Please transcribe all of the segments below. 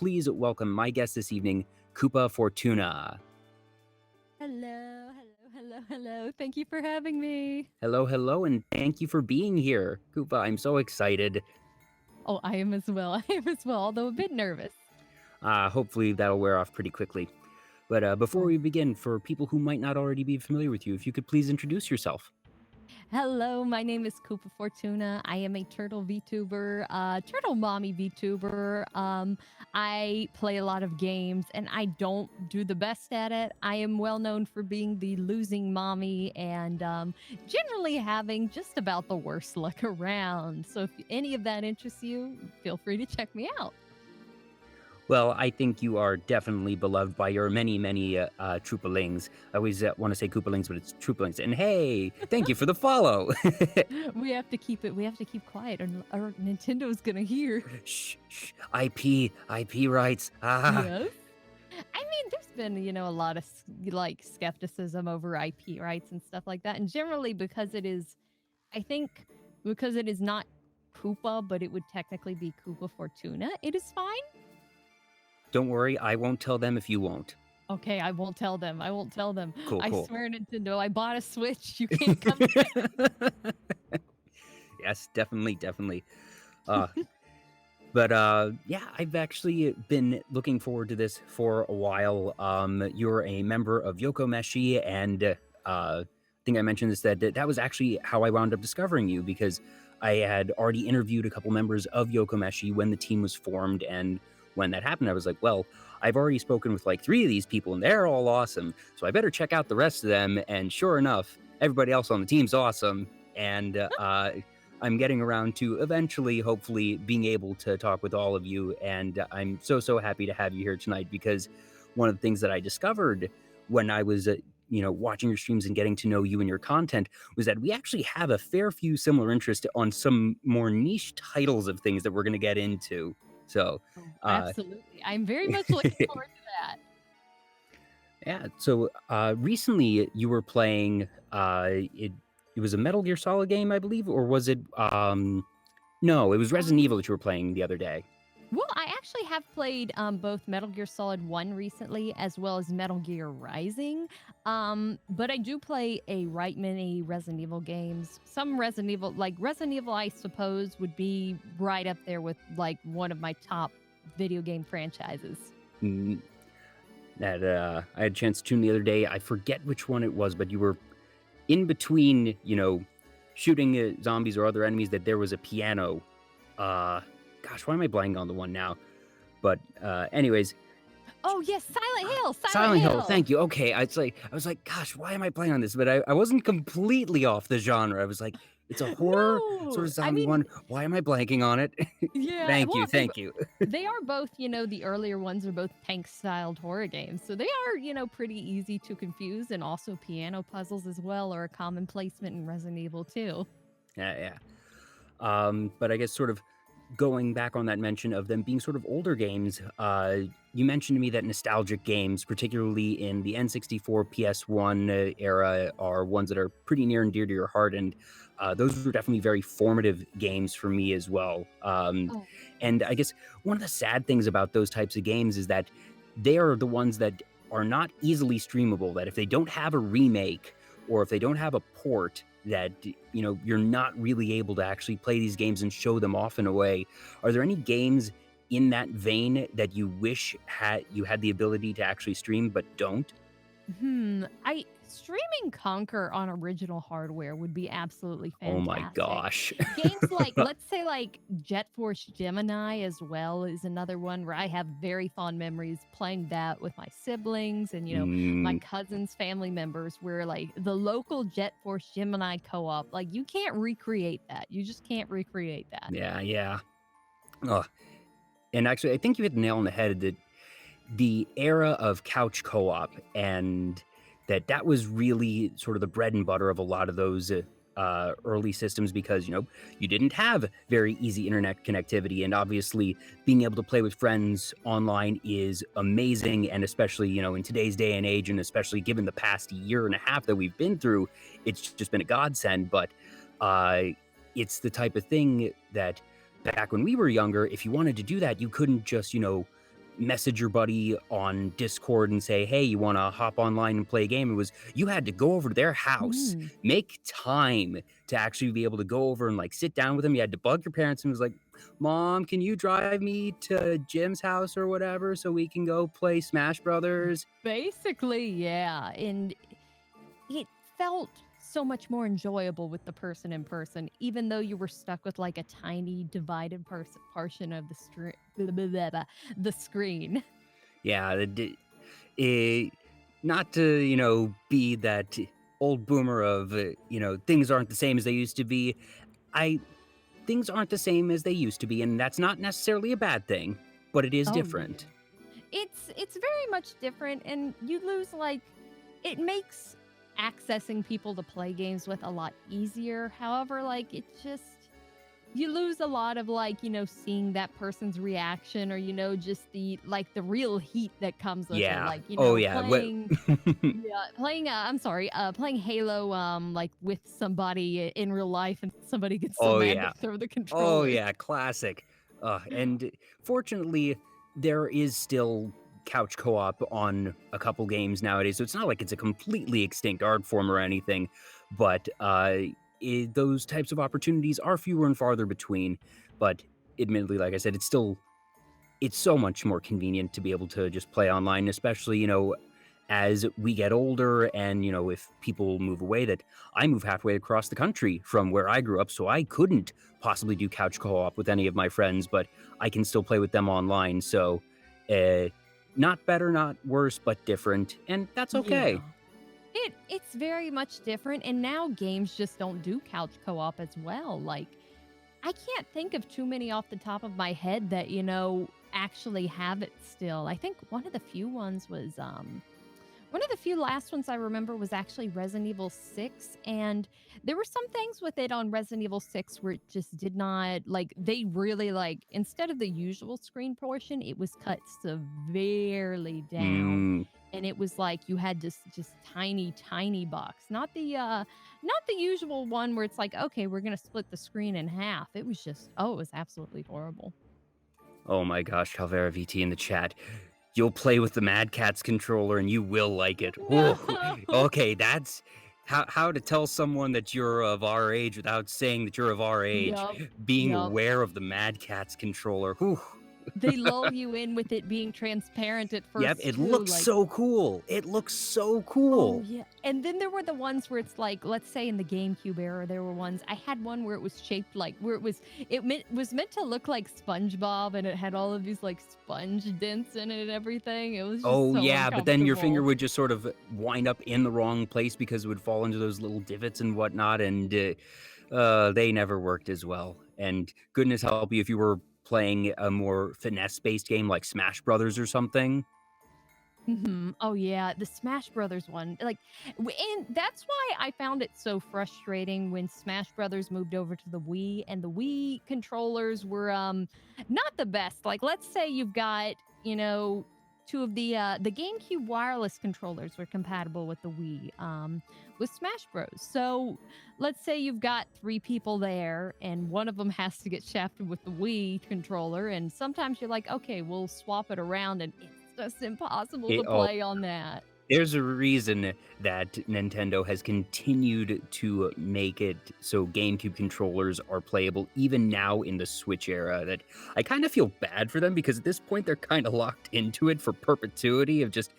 please welcome my guest this evening, Koopa Fortuna. Hello. Thank you for having me. Hello, and thank you for being here. Koopa, I'm so excited. Oh, I am as well, although a bit nervous. Hopefully that'll wear off pretty quickly. But before we begin, for people who might not already be familiar with you, if you could please introduce yourself. Hello, my name is Koopa Fortuna. I am a turtle VTuber, turtle mommy VTuber. I play a lot of games and I don't do the best at it. I am well known for being the losing mommy and generally having just about the worst luck around. So if any of that interests you, feel free to check me out. Well, I think you are definitely beloved by your many Troopalings. I always want to say Koopalings, but it's Troopalings. And hey, thank you for the follow. We have to keep quiet or Nintendo's gonna hear. Shh. IP rights. Yes. I mean, there's been, a lot of skepticism over IP rights and stuff like that. And generally because it is not Koopa, but it would technically be Koopa Fortuna, it is fine. Don't worry, I won't tell them if you won't. Okay, I won't tell them. Cool. I swear, Nintendo, I bought a Switch. You can't come get me. Yes, definitely. Yeah, I've actually been looking forward to this for a while. You're a member of Yokomeshi, and I think I mentioned this, that was actually how I wound up discovering you, because I had already interviewed a couple members of Yokomeshi when the team was formed, and when that happened, I was like, well, I've already spoken with like 3 of these people, and they're all awesome, so I better check out the rest of them. And sure enough, everybody else on the team's awesome, and I'm getting around to eventually, hopefully, being able to talk with all of you, and I'm so happy to have you here tonight, because one of the things that I discovered when I was watching your streams and getting to know you and your content was that we actually have a fair few similar interests on some more niche titles of things that we're going to get into. So absolutely, I'm very much looking forward to that. Yeah. So recently you were playing it was a Metal Gear Solid game, I believe, or was it no, it was Resident Evil that you were playing the other day. Well, I actually have played both Metal Gear Solid 1 recently, as well as Metal Gear Rising. But I do play a right many Resident Evil games. Some Resident Evil, I suppose, would be right up there with like one of my top video game franchises. That I had a chance to tune the other day. I forget which one it was, but you were in between, shooting zombies or other enemies, that there was a piano. Gosh, why am I blanking on the one now? But anyways. Oh yes, Silent Hill. Silent Hill. Thank you. Okay, I was like, gosh, why am I playing on this? But I wasn't completely off the genre. I was like, it's a horror sort of zombie one. Why am I blanking on it? Yeah. Thank you. They are both, the earlier ones are both tank-styled horror games, so they are, pretty easy to confuse, and also piano puzzles as well are a common placement in Resident Evil 2. Yeah. But I guess sort of going back on that mention of them being sort of older games, you mentioned to me that nostalgic games, particularly in the N64, PS1 era, are ones that are pretty near and dear to your heart, and those were definitely very formative games for me as well. And I guess one of the sad things about those types of games is that they are the ones that are not easily streamable, that if they don't have a remake or if they don't have a port, that you're not really able to actually play these games and show them off in a way. Are there any games in that vein that you wish you had the ability to actually stream but don't? Streaming Conquer on original hardware would be absolutely fantastic. Oh my gosh. Games like, let's say like Jet Force Gemini as well is another one where I have very fond memories playing that with my siblings and, my cousins, family members, where like the local Jet Force Gemini co-op, like you can't recreate that. You just can't recreate that. Yeah. And actually, I think you hit the nail on the head that the era of couch co-op, and that was really sort of the bread and butter of a lot of those early systems, because you didn't have very easy internet connectivity, and obviously being able to play with friends online is amazing, and especially in today's day and age, and especially given the past year and a half that we've been through, it's just been a godsend. But it's the type of thing that back when we were younger, if you wanted to do that, you couldn't just message your buddy on Discord and say, hey, you want to hop online and play a game. It was, you had to go over to their house, make time to actually be able to go over and like sit down with them. You had to bug your parents and was like, Mom, can you drive me to Jim's house or whatever so we can go play Smash Brothers? Basically, yeah. And it felt so much more enjoyable with the person in person, even though you were stuck with like a tiny divided portion of the screen. Yeah, not to, be that old boomer of, things aren't the same as they used to be. Things aren't the same as they used to be, and that's not necessarily a bad thing, but it is different. Yeah. It's very much different, and you lose it makes accessing people to play games with a lot easier. However, you lose a lot of seeing that person's reaction, or just the real heat that comes with it. Playing Halo with somebody in real life, and somebody gets so mad to throw the controller. Oh yeah, classic. And fortunately, there is still couch co-op on a couple games nowadays, so it's not like it's a completely extinct art form or anything, but those types of opportunities are fewer and farther between. But admittedly, like I said, it's so much more convenient to be able to just play online, especially as we get older, and if people move away. That I move halfway across the country from where I grew up, so I couldn't possibly do couch co-op with any of my friends, but I can still play with them online. So not better, not worse, but different, and that's okay. Yeah. It's very much different, and now games just don't do couch co-op as well. I can't think of too many off the top of my head that actually have it still. I think one of the few last ones I remember was actually Resident Evil 6, and there were some things with it on Resident Evil 6 where it just did not, they really, instead of the usual screen portion, it was cut severely down. And it was you had this just tiny box, not the usual one where it's okay, we're going to split the screen in half. It was just, it was absolutely horrible. Oh my gosh, Calvera VT in the chat. You'll play with the Mad Catz controller and you will like it. No. Okay, that's how to tell someone that you're of our age without saying that you're of our age. Yep. Being aware of the Mad Catz controller. Whew. They lull you in with it being transparent at first. Yep, it looks so cool. It looks so cool. Oh, yeah. And then there were the ones where it's let's say in the GameCube era, there were ones. I had one where it was shaped where it was meant to look like SpongeBob, and it had all of these sponge dents in it and everything. It was just but then your finger would just sort of wind up in the wrong place because it would fall into those little divots and whatnot, and they never worked as well. And goodness help you if you were playing a more finesse-based game like Smash Brothers or something. Oh yeah, the Smash Brothers one. And that's why I found it so frustrating when Smash Brothers moved over to the Wii, and the Wii controllers were not the best. Let's say you've got, two of the GameCube wireless controllers were compatible with the Wii with Smash Bros. So let's say you've got 3 people there, and one of them has to get shafted with the Wii controller, and sometimes you're okay, we'll swap it around, and it's just impossible to play on that. There's a reason that Nintendo has continued to make it so GameCube controllers are playable even now in the Switch era. That I kind of feel bad for them, because at this point they're kind of locked into it for perpetuity of just,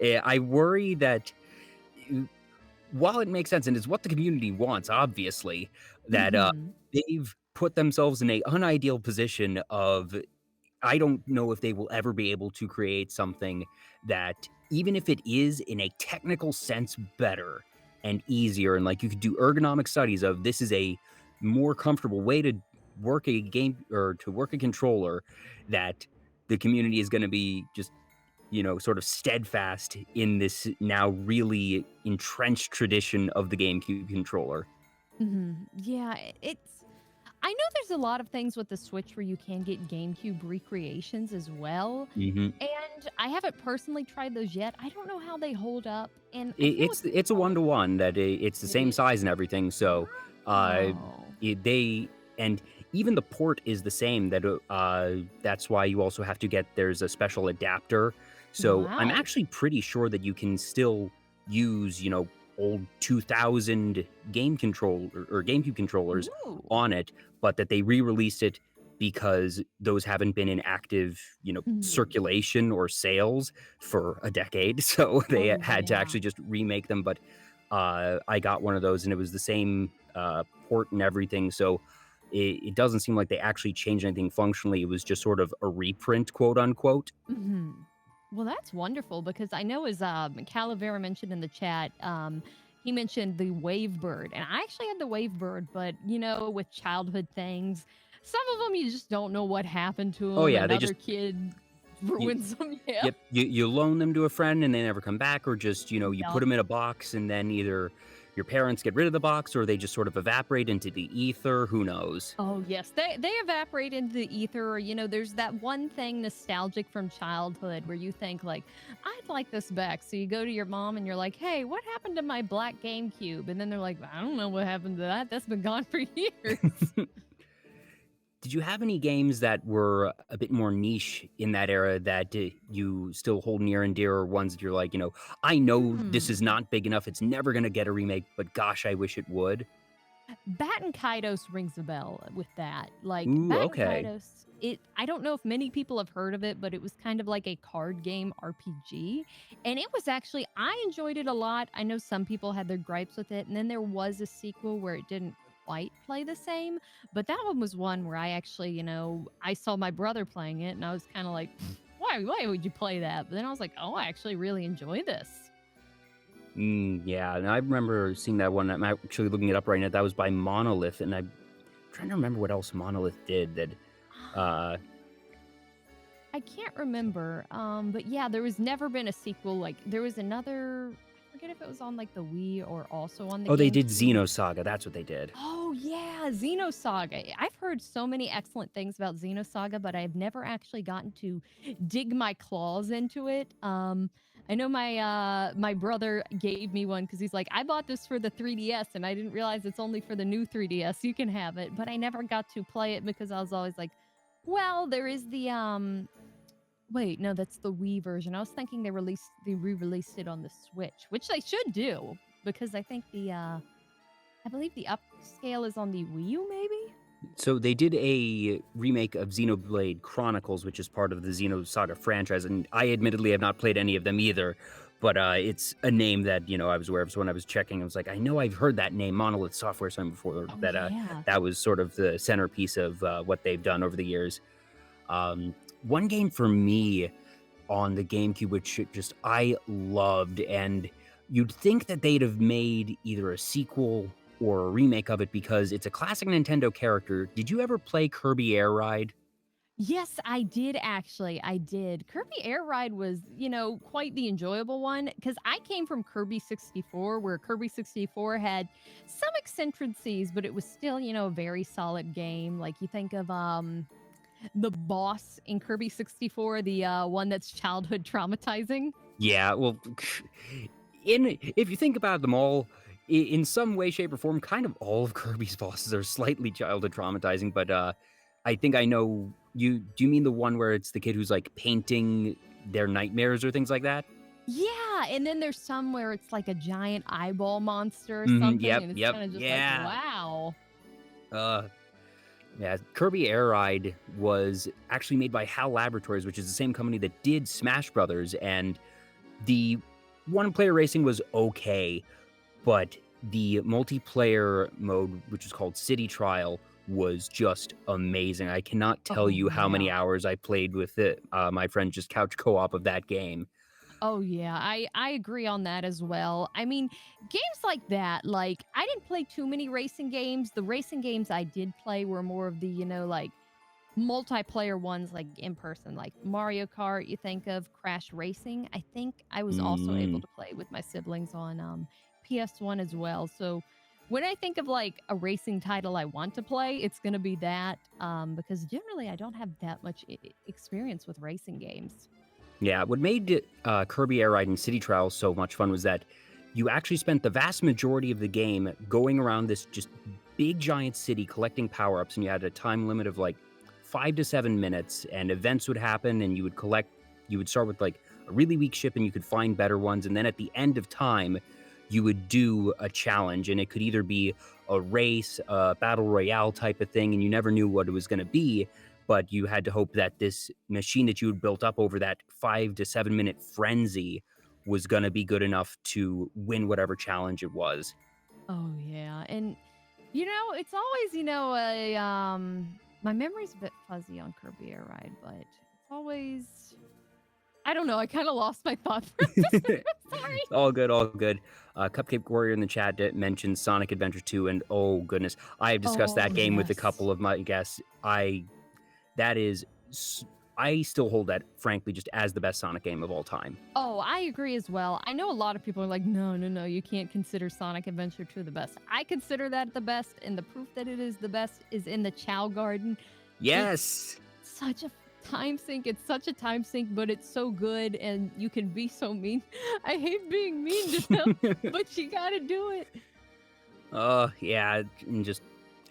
I worry that while it makes sense and is what the community wants, obviously, that they've put themselves in an unideal position of, I don't know if they will ever be able to create something that, even if it is in a technical sense better and easier, and you could do ergonomic studies of this is a more comfortable way to work a game or to work a controller, that the community is going to be just, sort of steadfast in this now really entrenched tradition of the GameCube controller. Yeah, I know there's a lot of things with the Switch where you can get GameCube recreations as well. And I haven't personally tried those yet. I don't know how they hold up. And it's a 1-to-1 that it's the same size and everything. So and even the port is the same. That's why you also have to there's a special adapter. So I'm Wow. actually pretty sure that you can still use, old 2000 game control or GameCube controllers Ooh. on it, but that they re-released it because those haven't been in active, circulation or sales for a decade. So they Oh, had to yeah. actually just remake them. But I got one of those and it was the same port and everything. So it doesn't seem like they actually changed anything functionally. It was just sort of a reprint, quote unquote. Mhm. Well, that's wonderful because I know as Calavera mentioned in the chat, he mentioned the Wavebird, and I actually had the Wavebird, but with childhood things, some of them you just don't know what happened to Oh them. yeah, they just Another kid you, ruins them. Yeah. yep, you loan them to a friend and they never come back, or just you put Yup. them in a box and then either your parents get rid of the box or they just sort of evaporate into the ether. Who knows? Oh yes, they evaporate into the ether. There's that one thing nostalgic from childhood where you think like, I'd like this back. So you go to your mom and you're like, hey, what happened to my black GameCube? And then they're like, I don't know what happened to that. That's been gone for years. Did you have any games that were a bit more niche in that era that you still hold near and dear, or ones that you're like, I know this is Hmm. not big enough, it's never going to get a remake, but gosh, I wish it would? Batten Kaitos rings a bell with that. Like Ooh, Batten okay. Kaitos, I don't know if many people have heard of it, but it was kind of like a card game RPG. And it was actually I enjoyed it a lot. I know some people had their gripes with it, and then there was a sequel where it didn't quite play the same, but that one was one where I actually, I saw my brother playing it and I was kind of like, why would you play that? But then I was like, oh, I actually really enjoy this. Yeah, and I remember seeing that one. I'm actually looking it up right now. That was by Monolith, and I'm trying to remember what else Monolith did. I can't remember. But yeah, there was never been a sequel. Like there was another. I forget if it was on like the Wii or also on the Oh, they did GameCube. Xenosaga. That's what they did. Oh yeah, Xenosaga. I've heard so many excellent things about Xenosaga, but I've never actually gotten to dig my claws into it. I know my brother gave me one because he's like, I bought this for the 3DS and I didn't realize it's only for the new 3DS. You can have it, but I never got to play it because I was always like, well, there is the wait, no, that's the Wii version. I was thinking they re-released it on the Switch, which they should do because I think I believe the upscale is on the Wii U, maybe? So they did a remake of Xenoblade Chronicles, which is part of the Xenosaga franchise, and I admittedly have not played any of them either. But it's a name that I was aware of. So when I was checking, I was like, I know I've heard that name, Monolith Software, something before. Oh, That yeah. that was sort of the centerpiece of what they've done over the years. One game for me on the GameCube, which just I loved, and you'd think that they'd have made either a sequel or a remake of it because it's a classic Nintendo character. Did you ever play Kirby Air Ride? Yes, I did actually. I did. Kirby Air Ride was, quite the enjoyable one because I came from Kirby 64, where Kirby 64 had some eccentricities, but it was still, a very solid game. Like you think of the boss in Kirby 64, the one that's childhood traumatizing. Yeah, well, if you think about them all, in some way, shape, or form, kind of all of Kirby's bosses are slightly childhood traumatizing. But I think I know you. Do you mean the one where it's the kid who's like painting their nightmares or things like that? Yeah, and then there's some where it's like a giant eyeball monster or Mm-hmm, something, yep, and it's yep, kind of just like, yeah. wow. Yeah, Kirby Air Ride was actually made by HAL Laboratories, which is the same company that did Smash Brothers, and the one-player racing was okay, but the multiplayer mode, which is called City Trial, was just amazing. I cannot tell Oh, you how many yeah. hours I played with it. My friend just couch co-op of that game. Oh yeah, I agree on that as well. I mean, games like that, like I didn't play too many racing games. The racing games I did play were more of the, like multiplayer ones like in person, like Mario Kart, you think of Crash Racing. I think I was also able Mm. to play with my siblings on PS1 as well. So when I think of like a racing title I want to play, it's going to be that because generally I don't have that much experience with racing games. Yeah, what made Kirby Air Ride and City Trial so much fun was that you actually spent the vast majority of the game going around this just big giant city collecting power-ups, and you had a time limit of like 5 to 7 minutes, and events would happen, and you would start with like a really weak ship, and you could find better ones, and then at the end of time, you would do a challenge, and it could either be a race, a battle royale type of thing, and you never knew what it was going to be, but you had to hope that this machine that you had built up over that 5 to 7 minute frenzy was going to be good enough to win whatever challenge it was. Oh yeah, and it's always my memory's a bit fuzzy on Kirby Air Ride, but it's always I don't know. I kind of lost my thought for a second. Sorry. All good, all good. Cupcake Warrior in the chat mentioned Sonic Adventure 2, and oh goodness, I have discussed that game with a couple of my guests. I still hold that, frankly, just as the best Sonic game of all time. Oh, I agree as well. I know a lot of people are like, no, you can't consider Sonic Adventure 2 the best. I consider that the best, and the proof that it is the best is in the Chow Garden. Yes. It's such a time sink. It's such a time sink, but it's so good, and you can be so mean. I hate being mean to them, but you gotta do it. Yeah, and just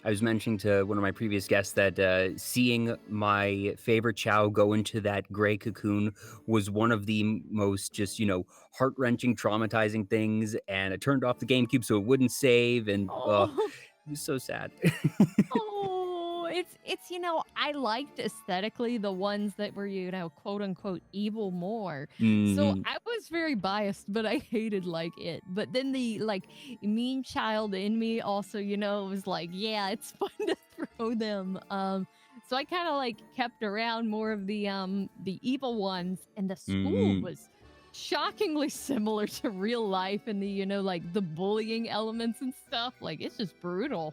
I was mentioning to one of my previous guests that seeing my favorite Chow go into that gray cocoon was one of the most just, heart-wrenching, traumatizing things, and I turned off the GameCube so it wouldn't save, and it was so sad. It's I liked aesthetically the ones that were, quote unquote evil more. So I was very biased, but I hated it. But then the mean child in me also, was like, yeah, it's fun to throw them. So I kind of kept around more of the evil ones, and the school was shockingly similar to real life, and the the bullying elements and stuff. It's just brutal.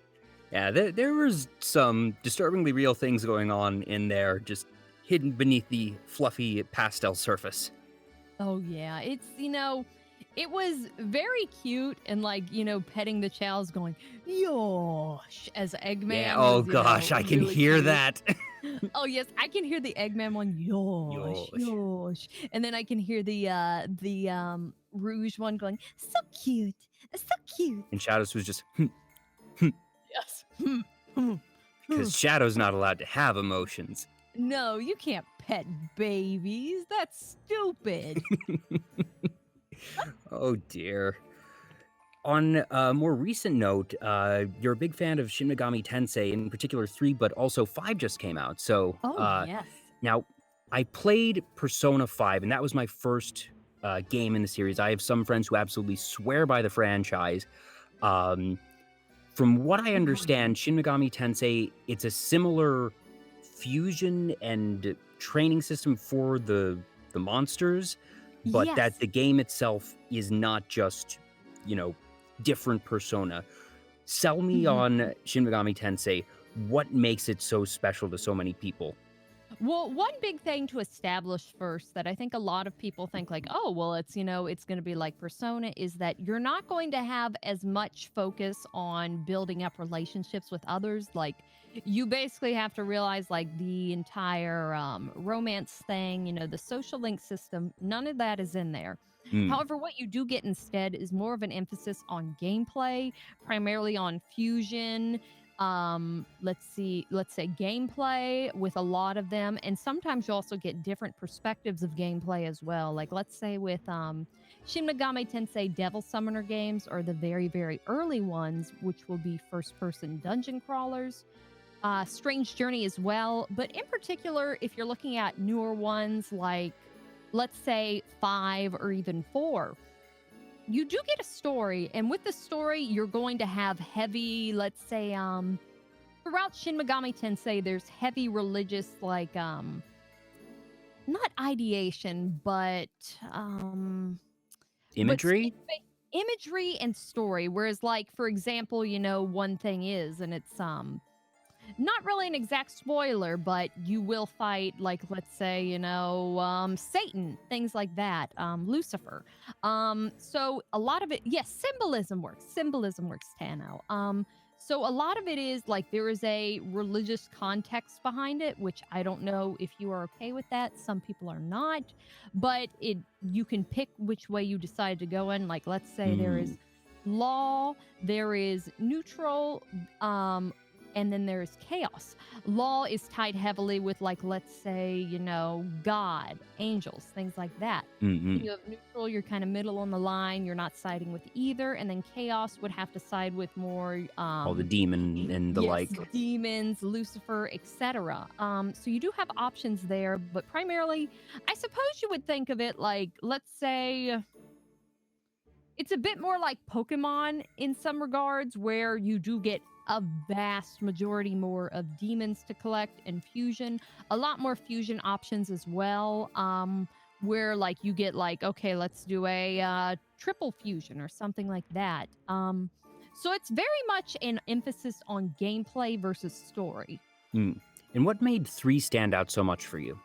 Yeah, there was some disturbingly real things going on in there, just hidden beneath the fluffy pastel surface. Oh yeah, it's it was very cute, and petting the chows, going yosh as Eggman. Yeah. Oh gosh, I can hear that. Oh yes, I can hear the Eggman one yosh, and then I can hear the Rouge one going so cute. And Shadows was just. Yes. Because Shadow's not allowed to have emotions. No, you can't pet babies. That's stupid. Oh, dear. On a more recent note, you're a big fan of Shin Megami Tensei, in particular 3, but also 5 just came out. So, yes. Now, I played Persona 5, and that was my first game in the series. I have some friends who absolutely swear by the franchise. From what I understand, Shin Megami Tensei, it's a similar fusion and training system for the monsters, but that the game itself is not just, different Persona. Sell me on Shin Megami Tensei. What makes it so special to so many people? Well, one big thing to establish first that I think a lot of people think oh, well, it's, it's going to be like Persona, is that you're not going to have as much focus on building up relationships with others. You basically have to realize the entire romance thing, the social link system, none of that is in there. However, what you do get instead is more of an emphasis on gameplay, primarily on fusion, let's say gameplay with a lot of them, and sometimes you also get different perspectives of gameplay as well. Let's say with Shin Megami Tensei Devil Summoner games, or the very, very early ones, which will be first-person dungeon crawlers. Strange Journey as well, but in particular, if you're looking at newer ones let's say 5 or even 4, you do get a story, and with the story, you're going to have heavy, let's say, throughout Shin Megami Tensei, there's heavy religious, not ideation, but, imagery? Imagery and story, whereas, for example, one thing is, and it's, not really an exact spoiler, but you will fight, let's say, Satan, things like that, Lucifer. So a lot of it, yes, symbolism works, Tano. So a lot of it is there is a religious context behind it, which I don't know if you are okay with that. Some people are not, but you can pick which way you decide to go in. Let's say there is law, there is neutral, and then there's chaos. Law is tied heavily with, like, let's say, God, angels, things like that. Mm-hmm. You have neutral, you're kind of middle on the line, you're not siding with either, and then chaos would have to side with more All the demon and the yes, like. demons, Lucifer, etc. So you do have options there, but primarily, I suppose you would think of it like, let's say, it's a bit more like Pokemon in some regards, where you do get a vast majority more of demons to collect and fusion, a lot more fusion options as well. Where like you get like, okay, let's do a triple fusion or something like that. So it's very much an emphasis on gameplay versus story. Mm. And what made 3 stand out so much for you?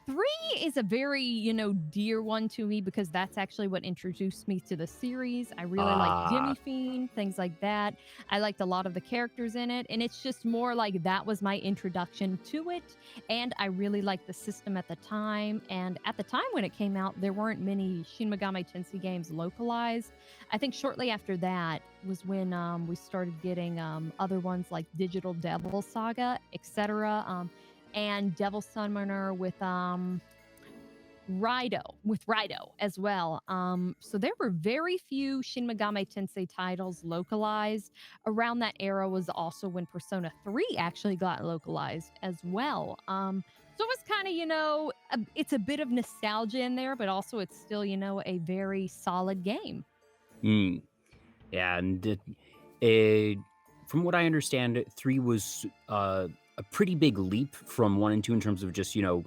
3 is a very, dear one to me because that's actually what introduced me to the series. I really like Jimmy Fiend, things like that. I liked a lot of the characters in it, and it's just more like that was my introduction to it. And I really liked the system at the time. And at the time when it came out, there weren't many Shin Megami Tensei games localized. I think shortly after that was when we started getting other ones like Digital Devil Saga, etc. And Devil Summoner with Rido as well. So there were very few Shin Megami Tensei titles localized. Around that era was also when Persona 3 actually got localized as well. So it was kind of, it's a bit of nostalgia in there, but also it's still, a very solid game. Mm. Yeah, and from what I understand, 3 was a pretty big leap from 1 and 2 in terms of just, I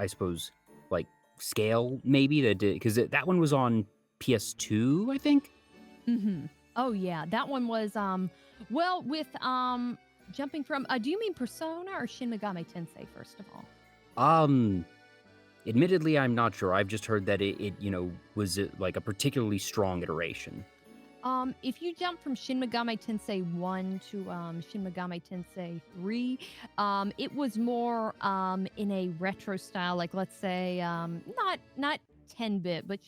suppose, like, scale, maybe, because that one was on PS2, I think? Mm-hmm. Oh, yeah. That one was, with jumping from, do you mean Persona or Shin Megami Tensei, first of all? Admittedly, I'm not sure. I've just heard that it was like a particularly strong iteration. If you jump from Shin Megami Tensei 1 to Shin Megami Tensei 3, it was more in a retro style, like let's say not 10-bit, but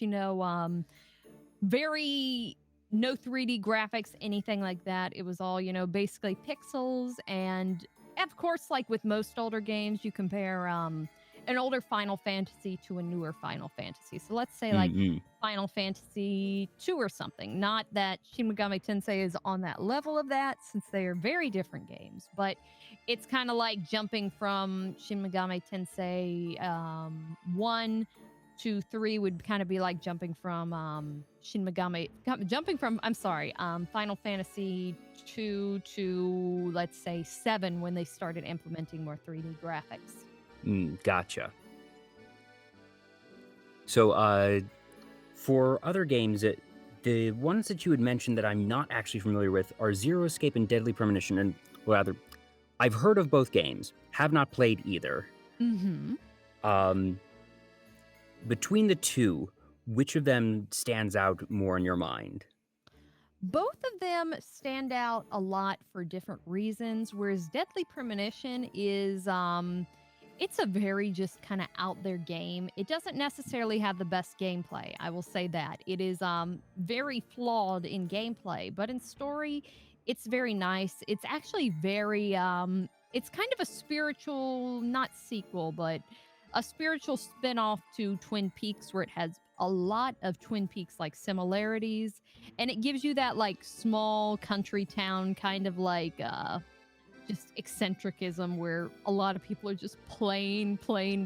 very no 3D graphics, anything like that. It was all, basically pixels, and of course, like with most older games, you compare an older Final Fantasy to a newer Final Fantasy. So let's say like Final Fantasy 2 or something. Not that Shin Megami Tensei is on that level of that, since they are very different games, but it's kind of like jumping from Shin Megami Tensei 1 to 3 would kind of be like jumping from Final Fantasy 2 to, let's say, 7 when they started implementing more 3D graphics. Gotcha. So, for other games, the ones that you had mentioned that I'm not actually familiar with are Zero Escape and Deadly Premonition, and rather, I've heard of both games, have not played either. Mm-hmm. Between the two, which of them stands out more in your mind? Both of them stand out a lot for different reasons, whereas Deadly Premonition is it's a very just kind of out there game. It doesn't necessarily have the best gameplay, I will say that. It is very flawed in gameplay, but in story, it's very nice. It's actually very it's kind of a spiritual, not sequel, but a spiritual spin-off to Twin Peaks, where it has a lot of Twin Peaks like similarities, and it gives you that like small country town kind of like just eccentricism, where a lot of people are just plain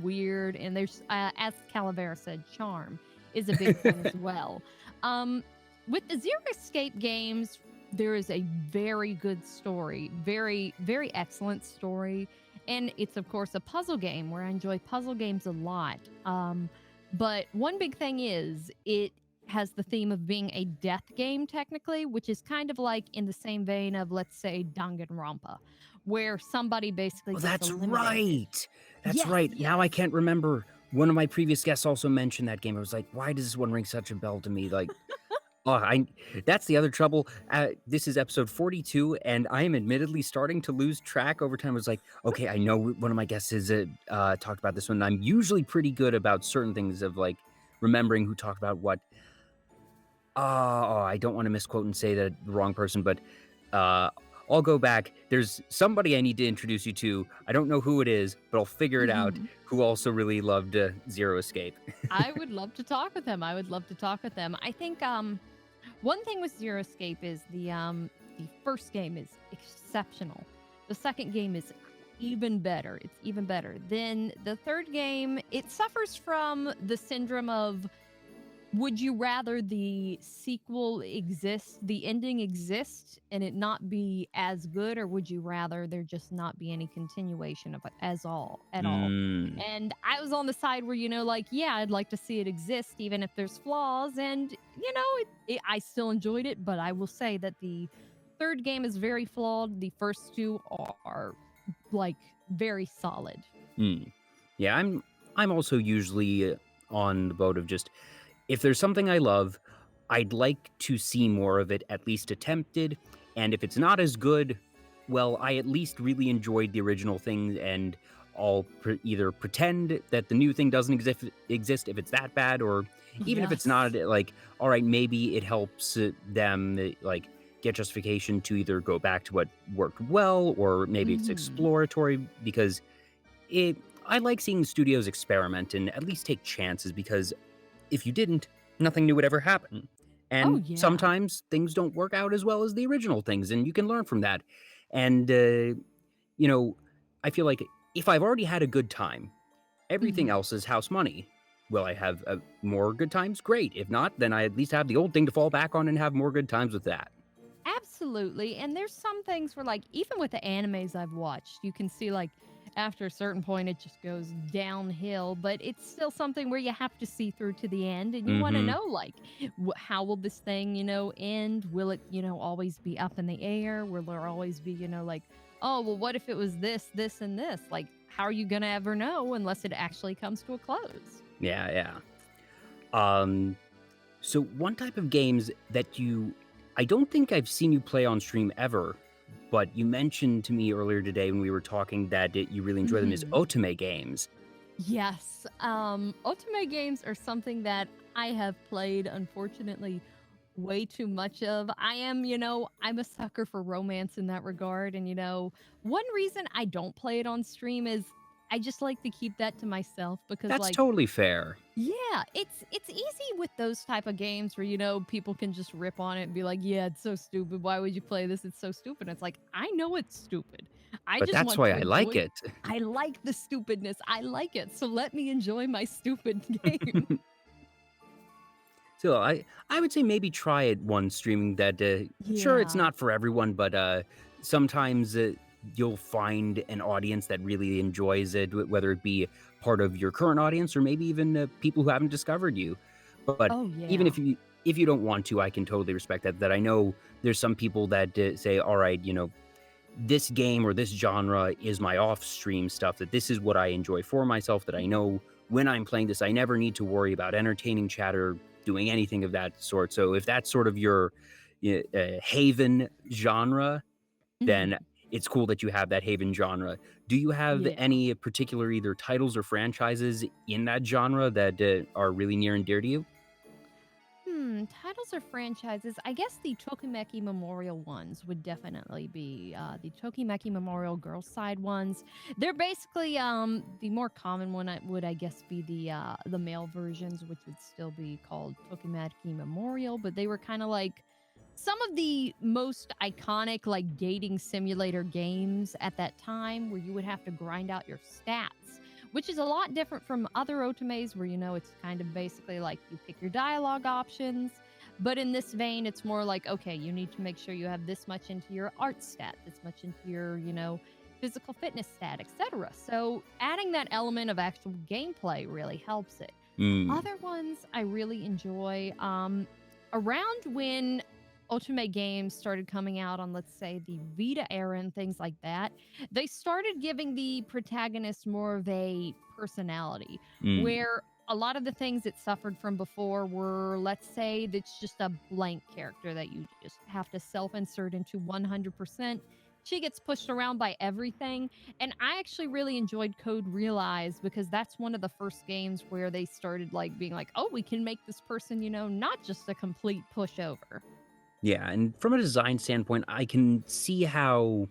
weird, and there's as Calavera said, charm is a big thing as well. With the Zero Escape games, there is a very good story, very excellent story, and it's of course a puzzle game, where I enjoy puzzle games a lot. But one big thing is it has the theme of being a death game technically, which is kind of like in the same vein of, let's say, Danganronpa, where somebody basically gets That's eliminated. right. That's Yes, right. yes. Now I can't remember. One of my previous guests also mentioned that game. I was like, why does this one ring such a bell to me? Like, that's the other trouble. This is episode 42, and I am admittedly starting to lose track over time. I was like, okay, I know one of my guests has talked about this one. I'm usually pretty good about certain things of like remembering who talked about what. I don't want to misquote and say that the wrong person, but uh, I'll go back. There's somebody I need to introduce you to. I don't know who it is, but I'll figure it out. Mhm. Who also really loved Zero Escape. I would love to talk with them. I would love to talk with them. I think one thing with Zero Escape is the first game is exceptional. The second game is even better. It's even better. Then the third game, it suffers from the syndrome of, would you rather the sequel exist, the ending exist, and it not be as good, or would you rather there just not be any continuation of it at all? Mm. And I was on the side where, like, yeah, I'd like to see it exist, even if there's flaws. And, I still enjoyed it, but I will say that the third game is very flawed. The first two are, like, very solid. Mm. Yeah, I'm also usually on the boat of just, if there's something I love, I'd like to see more of it, at least attempted. And if it's not as good, well, I at least really enjoyed the original thing, and I'll either pretend that the new thing doesn't exist if it's that bad, or even if it's not, Yes. like, all right, maybe it helps them like get justification to either go back to what worked well, or maybe it's Mhm. exploratory, because it I like seeing studios experiment and at least take chances, because if you didn't, nothing new would ever happen. Oh, And yeah. sometimes things don't work out as well as the original things, and you can learn from that. And, you know, I feel like if I've already had a good time, everything Mhm. else is house money. Will I have more good times? Great. If not, then I at least have the old thing to fall back on and have more good times with that. Absolutely. And there's some things where, like, even with the animes I've watched, you can see, like, after a certain point, it just goes downhill, but it's still something where you have to see through to the end, and you want to Mm-hmm. know, like, how will this thing, end? Will it, always be up in the air? Will there always be, like, oh, well, what if it was this, this, and this? Like, how are you going to ever know unless it actually comes to a close? Yeah, yeah. Um, so one type of games that I don't think I've seen you play on stream ever, but you mentioned to me earlier today when we were talking that you really enjoy them, is Mhm. otome games. Yes. Ultimate games are something that I have played, unfortunately, way too much of. I am, I'm a sucker for romance in that regard. And, one reason I don't play it on stream is I just like to keep that to myself because, That's like, totally fair. yeah, it's easy with those type of games where, people can just rip on it and be like, yeah, it's so stupid. Why would you play this? It's so stupid. It's like, I know it's stupid. I But just that's want why to I like enjoy. it. I like the stupidness. I like it. So let me enjoy my stupid game. So I would say maybe try it one streaming that sure, it's Yeah. not for everyone, but sometimes you'll find an audience that really enjoys it, whether it be part of your current audience or maybe even people who haven't discovered you. But Oh, even yeah. if you don't want to, I can totally respect that. That I know there's some people that say, all right, this game or this genre is my off-stream stuff, that this is what I enjoy for myself, that I know when I'm playing this, I never need to worry about entertaining chatter, doing anything of that sort. So if that's sort of your haven genre, then Mhm. it's cool that you have that haven genre. Do you have Yeah. any particular either titles or franchises in that genre that are really near and dear to you? Titles or franchises. I guess the Tokimeki Memorial ones would definitely be the Tokimeki Memorial Girls Side ones. They're basically the more common one would, I guess, be the male versions, which would still be called Tokimeki Memorial, but they were kind of like some of the most iconic, like, dating simulator games at that time, where you would have to grind out your stats, which is a lot different from other otomes where, it's kind of basically like you pick your dialogue options. But in this vein, it's more like, okay, you need to make sure you have this much into your art stat, this much into your, physical fitness stat, etc. So adding that element of actual gameplay really helps it. Mm. Other ones I really enjoy, around when Ultimate games started coming out on, let's say, the Vita era and things like that, they started giving the protagonist more of a personality, Mm. where a lot of the things it suffered from before were, let's say, that's just a blank character that you just have to self insert into 100%. she gets pushed around by everything. And I actually really enjoyed Code Realize because that's one of the first games where they started like being like, oh, we can make this person, not just a complete pushover. Yeah, and from a design standpoint, I can see how,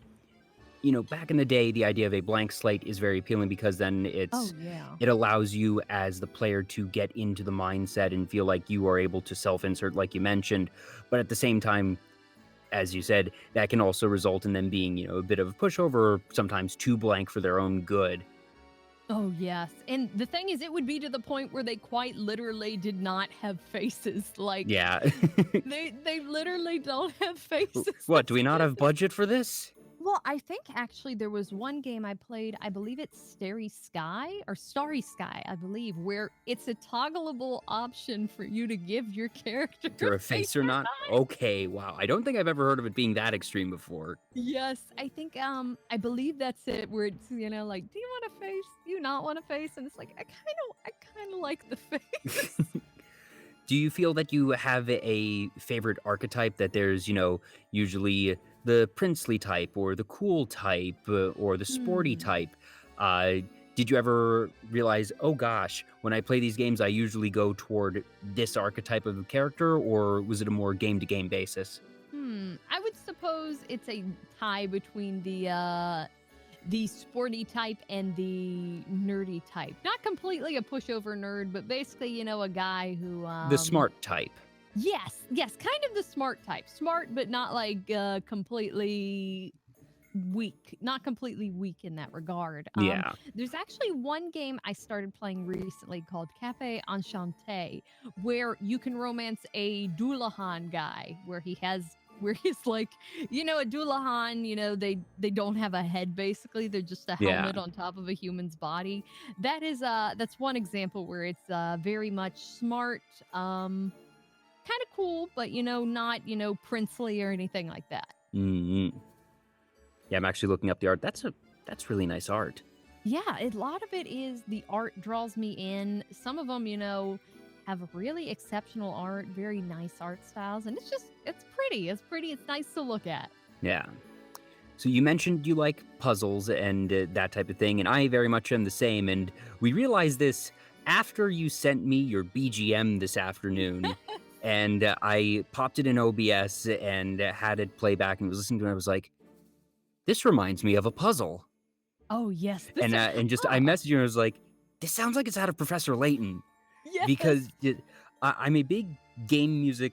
back in the day, the idea of a blank slate is very appealing because then Oh, yeah. it allows you as the player to get into the mindset and feel like you are able to self-insert, like you mentioned. But at the same time, as you said, that can also result in them being, a bit of a pushover, or sometimes too blank for their own good. Oh, yes. And the thing is, it would be to the point where they quite literally did not have faces. Like, Yeah. they literally don't have faces. What, do we not have budget for this? Well, I think actually there was one game I played, I believe it's Starry Sky or Starry Sky, I believe, where it's a toggleable option for you to give your character To a face or not? Okay, wow. I don't think I've ever heard of it being that extreme before. Yes, I think I believe that's it where it's, like, do you want a face? Do you not want a face? And it's like I kind of like the face. Do you feel that you have a favorite archetype, that there's, usually the princely type or the cool type or the sporty Hmm. type? Did you ever realize, oh gosh, when I play these games, I usually go toward this archetype of character, or was it a more game-to-game basis? I would suppose it's a tie between the sporty type and the nerdy type. Not completely a pushover nerd, but basically, a guy who The smart type. Yes, kind of the smart type. Smart, but not like completely weak. Not completely weak in that regard. Yeah. There's actually one game I started playing recently called Cafe Enchanté, where you can romance a Doulahan guy, where he's like, a Doulahan, they don't have a head basically. They're just a helmet on top of a human's body. That's one example where it's very much smart, kind of cool, but not, princely or anything like that. Mm-hmm. Yeah, I'm actually looking up the art. That's really nice art. Yeah, a lot of it is the art draws me in. Some of them, have really exceptional art, very nice art styles, and it's pretty. It's pretty. It's nice to look at. Yeah. So you mentioned you like puzzles and that type of thing, and I very much am the same. And we realized this after you sent me your BGM this afternoon, and I popped it in OBS and had it play back and was listening to it. I was like, this reminds me of a puzzle. Oh yes, And I messaged you and I was like, this sounds like it's out of Professor Layton. Yes. Because I'm a big game music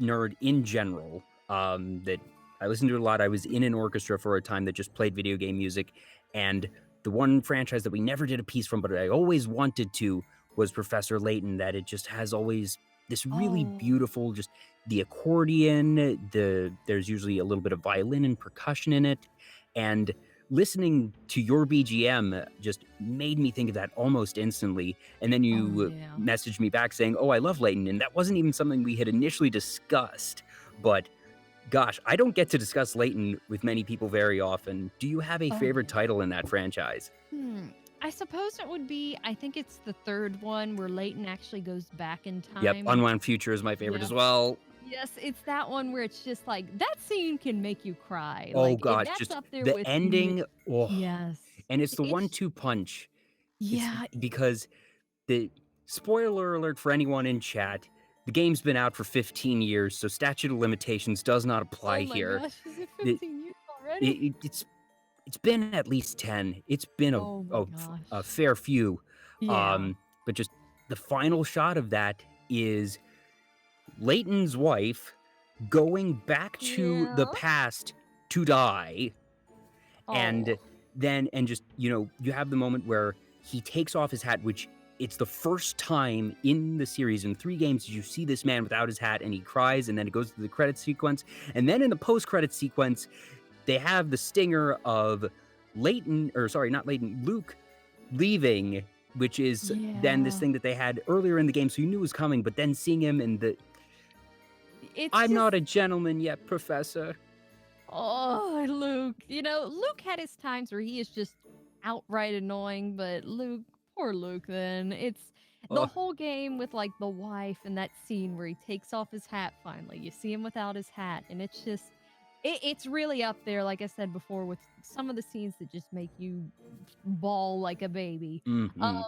nerd in general. That I listen to it a lot. I was in an orchestra for a time that just played video game music, and the one franchise that we never did a piece from, but I always wanted to, was Professor Layton. That it just has always this really beautiful, just the accordion. There's usually a little bit of violin and percussion in it, and listening to your BGM just made me think of that almost instantly. And then you messaged me back saying, oh, I love Layton. And that wasn't even something we had initially discussed. But gosh, I don't get to discuss Layton with many people very often. Do you have a favorite title in that franchise? I suppose it would be, I think it's the third one where Layton actually goes back in time. Yep, Unwound Future is my favorite as well. Yes, it's that one where it's just like, that scene can make you cry. Oh, like, God, that's just up there the with ending. Oh. Yes. And it's the 1-2 punch. Yeah. Because the spoiler alert for anyone in chat, the game's been out for 15 years, so statute of limitations does not apply here. Gosh, is it 15 years already? It's been at least 10. It's been a fair few. Yeah. But just the final shot of that is Layton's wife going back to the past to die. And then, you have the moment where he takes off his hat, which it's the first time in the series, in 3 games, you see this man without his hat, and he cries, and then it goes to the credit sequence. And then in the post-credit sequence, they have the stinger of Luke leaving, which is then this thing that they had earlier in the game, so you knew it was coming, but then seeing him in I'm not a gentleman yet, Professor. Oh, Luke. Luke had his times where he is just outright annoying, but poor Luke then. It's the whole game with like the wife and that scene where he takes off his hat finally. You see him without his hat, and it's just It's really up there, like I said before, with some of the scenes that just make you bawl like a baby. Um, Hmm.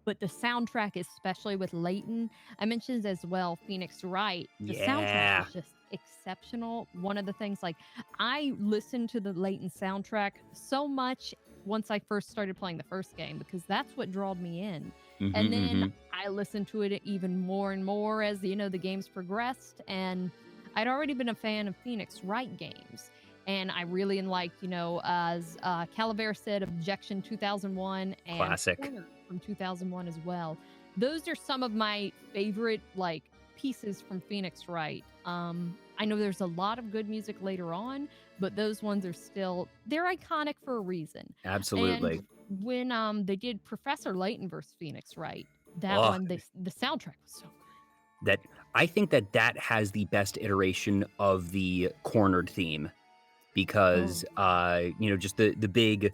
but the soundtrack, especially with Layton, I mentioned as well, Phoenix Wright. The soundtrack Yeah. is just exceptional. One of the things, like, I listened to the Layton soundtrack so much once I first started playing the first game because that's what drawed me in. Hmm. And then Hmm. I listened to it even more and more as the games progressed. And I'd already been a fan of Phoenix Wright games. And I really liked, as Calaver said, Objection 2001 and Classic. Corner from 2001 as well. Those are some of my favorite like pieces from Phoenix Wright. I know there's a lot of good music later on, but those ones are still they're iconic for a reason. And Absolutely. when they did Professor Layton versus Phoenix Wright, that Oh, one the soundtrack was so that I think that has the best iteration of the cornered theme because oh just the big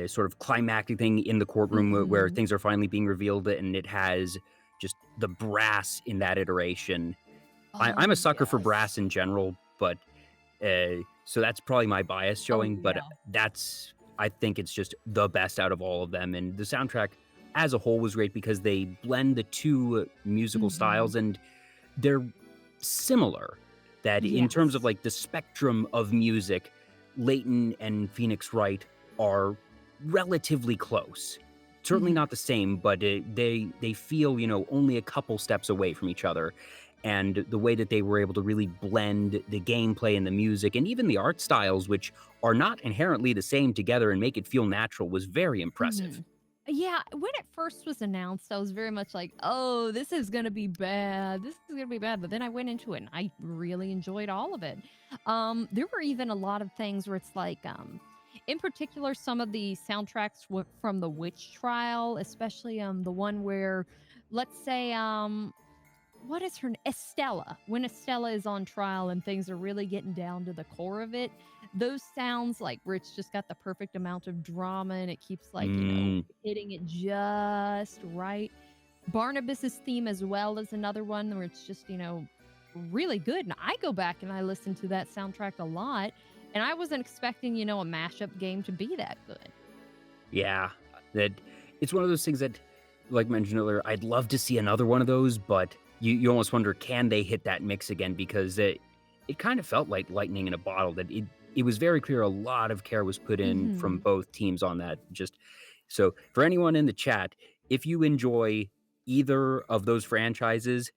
sort of climactic thing in the courtroom where mm-hmm. things are finally being revealed, and it has just the brass in that iteration. I'm Oh a sucker for yes. brass in general, but so that's probably my bias Oh showing. But yeah. I think it's just the best out of all of them, and the soundtrack as a whole was great because they blend the two musical Mm-hmm. styles, and they're similar. That in terms of Yes. like the spectrum of music, Layton and Phoenix Wright are relatively close. Certainly Mm-hmm. not the same, but they feel only a couple steps away from each other. And the way that they were able to really blend the gameplay and the music and even the art styles, which are not inherently the same together, and make it feel natural, was very impressive. Mhm. Yeah, when it first was announced, I was very much like, "Oh, this is gonna be bad. This is gonna be bad." But then I went into it and I really enjoyed all of it. There were even a lot of things where it's like, in particular, some of the soundtracks from the witch trial, especially the one where, let's say, what is her Estella, when Estella is on trial and things are really getting down to the core of it, those sounds like where it's just got the perfect amount of drama and it keeps like Mm, hitting it just right. Barnabas's theme as well is another one where it's just really good, and I go back and I listen to that soundtrack a lot, and I wasn't expecting a mashup game to be that good. yeah, that it's one of those things that, like mentioned earlier, I'd love to see another one of those, but you almost wonder, can they hit that mix again? Because it kind of felt like lightning in a bottle. That it was very clear a lot of care was put in from Hmm. both teams on that. Just so for anyone in the chat, if you enjoy either of those franchises,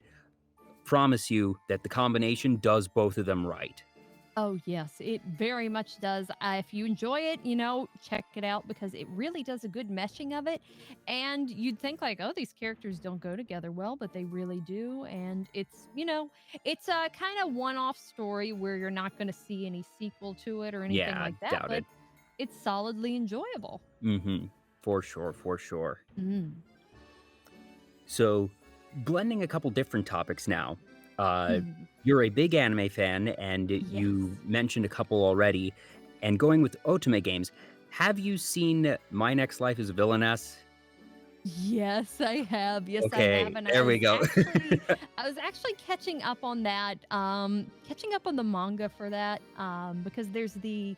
promise you that the combination does both of them right. Oh, yes, it very much does. If you enjoy it, check it out because it really does a good meshing of it. And you'd think like, oh, these characters don't go together well, but they really do. And it's a kind of one-off story where you're not going to see any sequel to it or anything Yeah, like that, doubt but it. it's solidly enjoyable. Mm-hmm. For sure, for sure. Mm. So, blending a couple different topics now. Uh, Mhm. you're a big anime fan, and you Yes. mentioned a couple already. And going with Otome games, have you seen My Next Life as a Villainess? Yes, I have. Yes, I have. Okay, And there we go. I was actually catching up on that, catching up on the manga for that, because there's the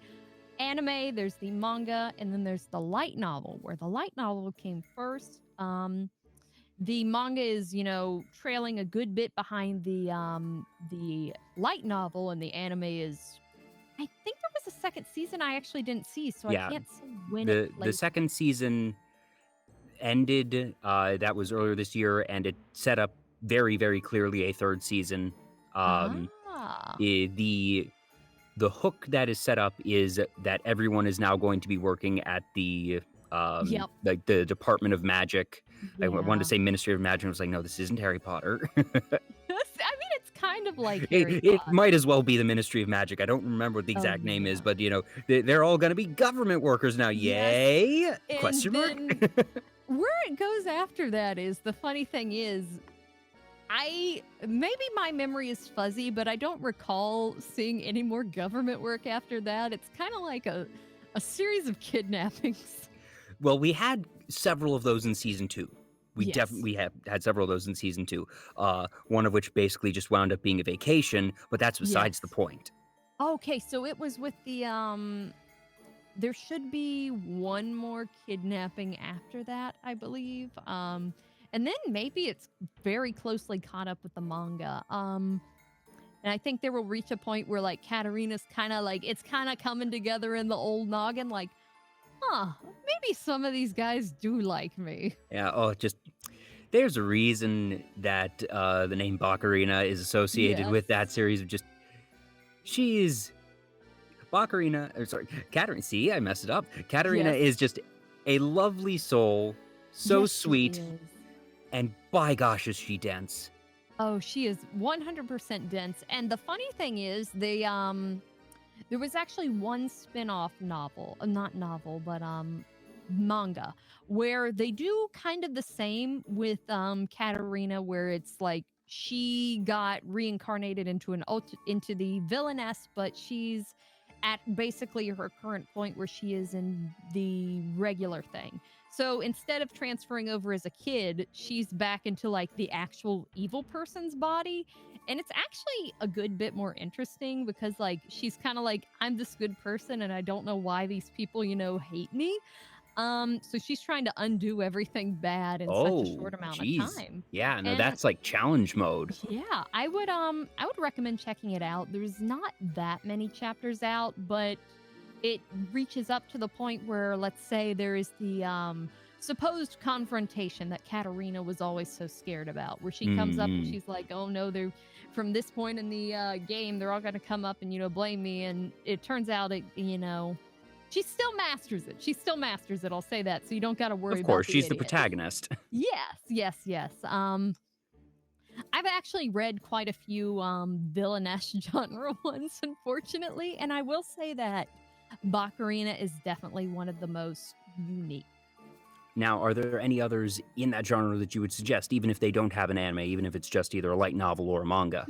anime, there's the manga, and then there's the light novel, where the light novel came first. The manga is, trailing a good bit behind the light novel, and the anime is I think there was a second season I actually didn't see, so I Yeah, can't say when it the placed. second season ended. That was earlier this year, and it set up very, very clearly a third season. Um, Ah. the hook that is set up is that everyone is now going to be working at the Yep. like the Department of Magic. I wanted to Yeah. say Ministry of Magic. I was like, no, this isn't Harry Potter. Yes, I mean, it's kind of like Harry it Potter. might as well be the Ministry of Magic. I don't remember what the Oh, exact name is, yeah. but they're all going to be government workers now. Yes. Yay? And Question mark. then where it goes after that is the funny thing is, maybe my memory is fuzzy, but I don't recall seeing any more government work after that. It's kind of like a series of kidnappings. Well, we had several of those in season 2. We Yes. definitely have had several of those in season 2. One of which basically just wound up being a vacation, but that's besides the Yes. point. Okay, so it was with the there should be one more kidnapping after that, I believe. And then maybe it's very closely caught up with the manga. And I think there will reach a point where like Katarina's kind of like it's kind of coming together in the old noggin, like, huh, maybe some of these guys do like me. Yeah, there's a reason that the name Bakarina is associated Yes. with that series of just she's Bakarina, or sorry, Katarina. See, I messed it up. Katarina Yes. is just a lovely soul, so Yes, she sweet, is. and by gosh, is she dense. Oh, she is 100% dense. And the funny thing is, there was actually one spin-off novel, not novel, but manga, where they do kind of the same with Katarina, where it's like she got reincarnated into into the villainess, but she's at basically her current point where she is in the regular thing. So instead of transferring over as a kid, she's back into like the actual evil person's body. And it's actually a good bit more interesting because like she's kind of like, I'm this good person and I don't know why these people, hate me. So she's trying to undo everything bad in such a short Oh, amount of geez. time. Yeah, no, And that's like challenge mode. yeah, I would recommend checking it out. There's not that many chapters out, but it reaches up to the point where, let's say, there is the supposed confrontation that Katarina was always so scared about, where she comes up and Mm. she's like, "Oh no, they're from this point in the game, they're all going to come up and blame me." And it turns out, she still masters it. She still masters it. I'll say that, so you don't got to worry Of about course, the she's the idiot. protagonist. Yes, yes, yes. I've actually read quite a few villainess genre ones, unfortunately, and I will say that Bakarina is definitely one of the most unique. Now, are there any others in that genre that you would suggest, even if they don't have an anime, even if it's just either a light novel or a manga?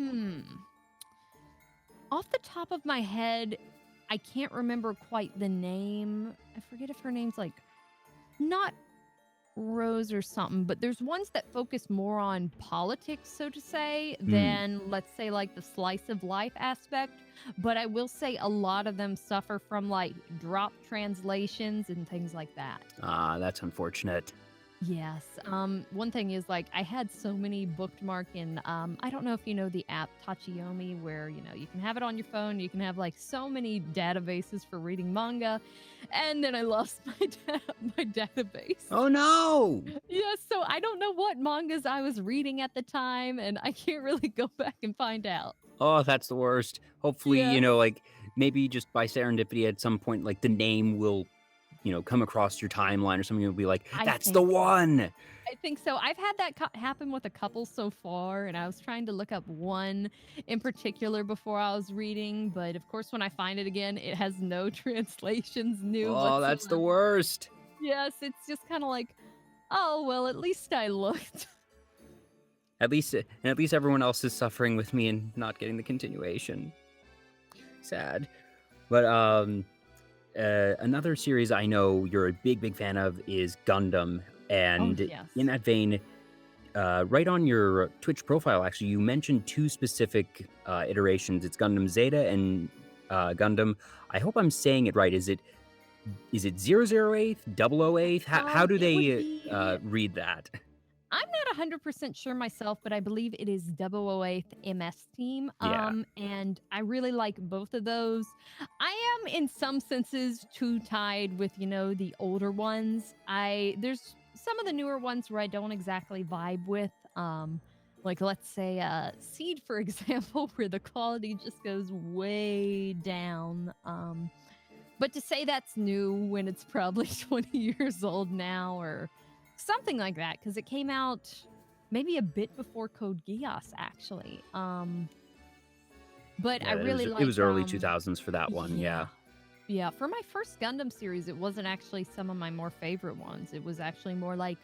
Off the top of my head, I can't remember quite the name. I forget if her name's like not Rose or something, but there's ones that focus more on politics, so to say, than let's say like the slice of life aspect. But I will say a lot of them suffer from like drop translations and things like that. Ah, that's unfortunate. Yes. One thing is like I had so many bookmark in I don't know if you know the app Tachiyomi, where you can have it on your phone, you can have like so many databases for reading manga, and then I lost my database. Oh no! Yes, so I don't know what mangas I was reading at the time, and I can't really go back and find out. Oh, that's the worst. Hopefully, Yes. like maybe just by serendipity at some point, like the name will, come across your timeline or something. You'll be like, I that's the think so. one. I think so. I've had that happen with a couple so far, and I was trying to look up one in particular before I was reading, but of course, when I find it again, it has no translations new Oh, that's the whatsoever. worst. Yes, it's just kind of like, oh well, at least I looked. At least everyone else is suffering with me and not getting the continuation. Sad. But another series I know you're a big fan of is Gundam, and yes. in that vein, right on your Twitch profile, actually, you mentioned two specific iterations. It's Gundam Zeta and Gundam. I hope I'm saying it right. Is it 008, 008? How do It would they be. read that? I'm not 100% sure myself, but I believe it is 008 MS Team. Yeah. And I really like both of those. I am in some senses too tied with, the older ones. There's some of the newer ones where I don't exactly vibe with. Like let's say Seed, for example, where the quality just goes way down. But to say that's new when it's probably 20 years old now or something like that, because it came out maybe a bit before Code Geass, actually. But Yeah, I really like it was early 2000s for that one. Yeah. Yeah, for my first Gundam series, it wasn't actually some of my more favorite ones. It was actually more like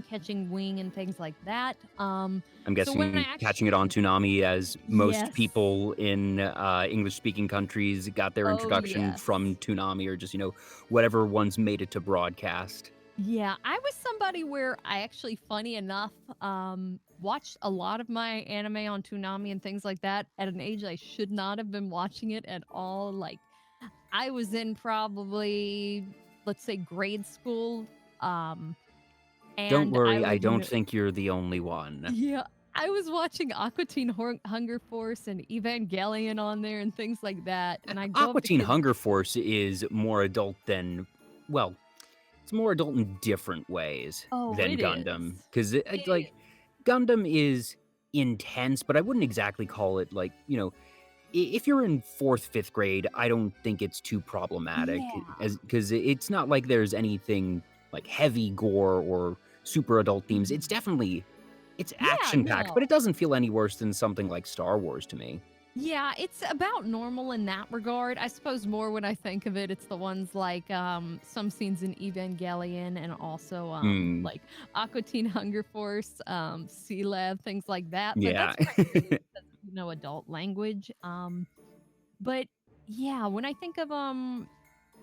catching wing and things like that. I'm guessing catching it on Toonami, as most people in English-speaking countries got their introduction from Toonami, or just whatever ones made it to broadcast. Yeah, I was somebody where I actually, funny enough, watched a lot of my anime on Toonami and things like that at an age I should not have been watching it at all. Like, I was in probably, let's say, grade school, um, Don't and I worry, I would, don't think you're the only one. yeah, I was watching Aqua Teen Hunger Force and Evangelion on there and things like that, and I grew up Aqua the Teen kids. Hunger Force is more adult than, well, it's more adult in different ways Oh, than it Gundam. is. Because, It is. like, Gundam is intense, but I wouldn't exactly call it, like, if you're in fourth, fifth grade, I don't think it's too problematic, Yeah. because it's not like there's anything like heavy gore or super adult themes. It's Mhm. definitely it's Yeah, action packed, but it no. doesn't feel any worse than something like Star Wars to me. Yeah, it's about normal in that regard. I suppose more when I think of it, it's the ones like some scenes in Evangelion and also Mm, like Aqua Teen Hunger Force, Sea Lab, things like that. But yeah. that's primarily because of, adult language. But yeah, when I think of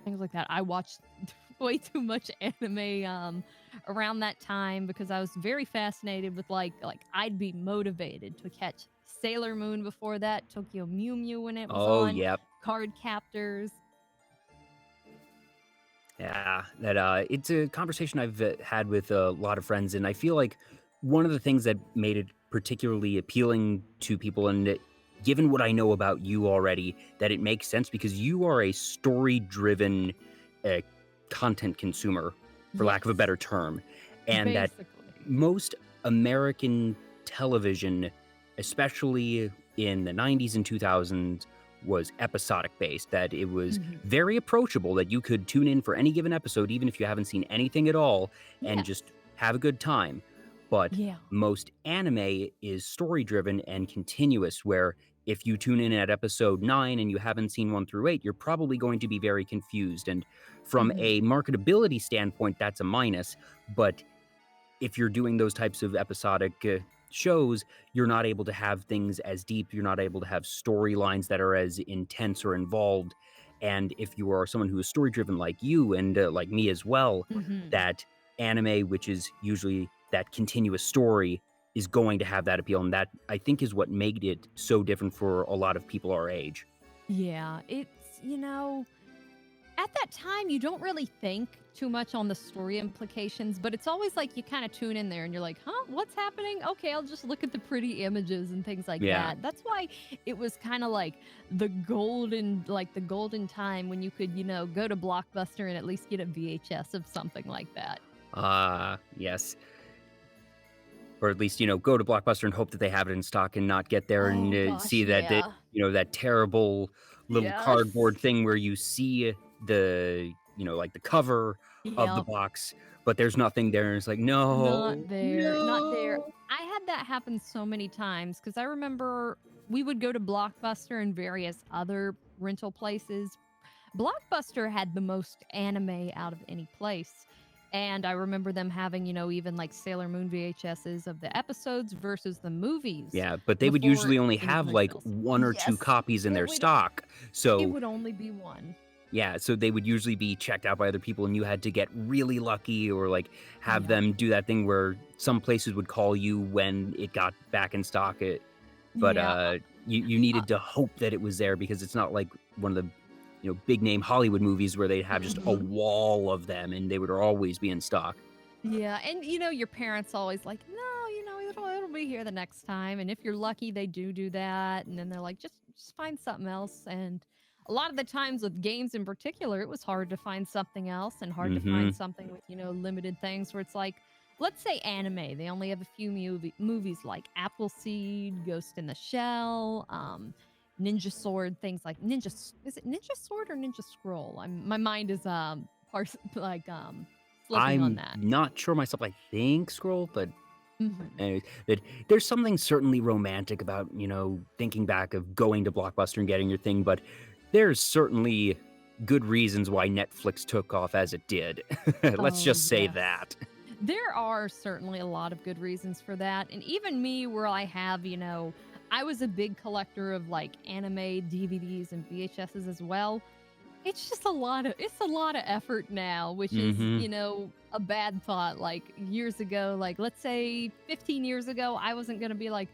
things like that, I watched way too much anime around that time because I was very fascinated with like I'd be motivated to catch Sailor Moon before that, Tokyo Mew Mew when it was Oh, on, yep. Card Captors. Yeah, that it's a conversation I've had with a lot of friends, and I feel like one of the things that made it particularly appealing to people, and given what I know about you already, that it makes sense because you are a story-driven uh, content consumer, for lack of a Yes, better term, and that basically. most American television, especially in the 90s and 2000s, was episodic based, that it was Mhm. very approachable, that you could tune in for any given episode, even if you haven't seen anything at all, and Yes. just have a good time. But Yeah. most anime is story driven and continuous, where if you tune in at episode 9 and you haven't seen 1 through 8, you're probably going to be very confused. And from Mhm. a marketability standpoint, that's a minus. But if you're doing those types of episodic shows, you're not able to have things as deep. You're not able to have storylines that are as intense or involved. And if you are someone who is story driven like you and like me as well, Mhm. that anime, which is usually that continuous story, is going to have that appeal. And that, I think, is what made it so different for a lot of people our age. Yeah, it's, at that time, you don't really think too much on the story implications, but it's always like you kind of tune in there and you're like, huh, what's happening? Okay, I'll just look at the pretty images and things like Yeah. that. That's why it was kind of like the golden time when you could, go to Blockbuster and at least get a VHS of something like that. Yes. Or at least, go to Blockbuster and hope that they have it in stock and not get there and Oh gosh, see that yeah. that terrible little Yes. cardboard thing where you see like the cover of the Yep. box, but there's nothing there. And it's like, Not no, there, not there. no. I had that happen so many times because I remember we would go to Blockbuster and various other rental places. Blockbuster had the most anime out of any place. And I remember them having, even like Sailor Moon VHSs of the episodes versus the movies Yeah, but they would before usually only any have place like else. 1 or 2 Yes, copies in it their would stock. it So would only be one. yeah, so they would usually be checked out by other people, and you had to get really lucky or like have Yep. them do that thing where some places would call you when it got back in stock. But Yeah. you needed to hope that it was there, because it's not like one of the big name Hollywood movies where they'd have just a Mhm. wall of them and they would always be in stock. Yeah, and your parents always like, no, it'll be here the next time. And if you're lucky, they do that, and then they're like, just find something else. And a lot of the times with games in particular, it was hard to find something else and hard to Mm-hmm. find something with limited things where it's like, let's say anime, they only have a few movies like Appleseed, Ghost in the Shell, Ninja Sword, things like is it Ninja Sword or Ninja Scroll? My mind is slipping on I'm that. not sure myself. I think Scroll, but Mhm. anyways, that there's something certainly romantic about thinking back of going to Blockbuster and getting your thing, but there's certainly good reasons why Netflix took off as it did. Let's Oh, just say yes. that. There are certainly a lot of good reasons for that. And even me, where I have, I was a big collector of like anime DVDs and VHSs as well. it's just a lot of effort now, which is, Mm-hmm. a bad thought. Like years ago, like let's say 15 years ago, I wasn't going to be like,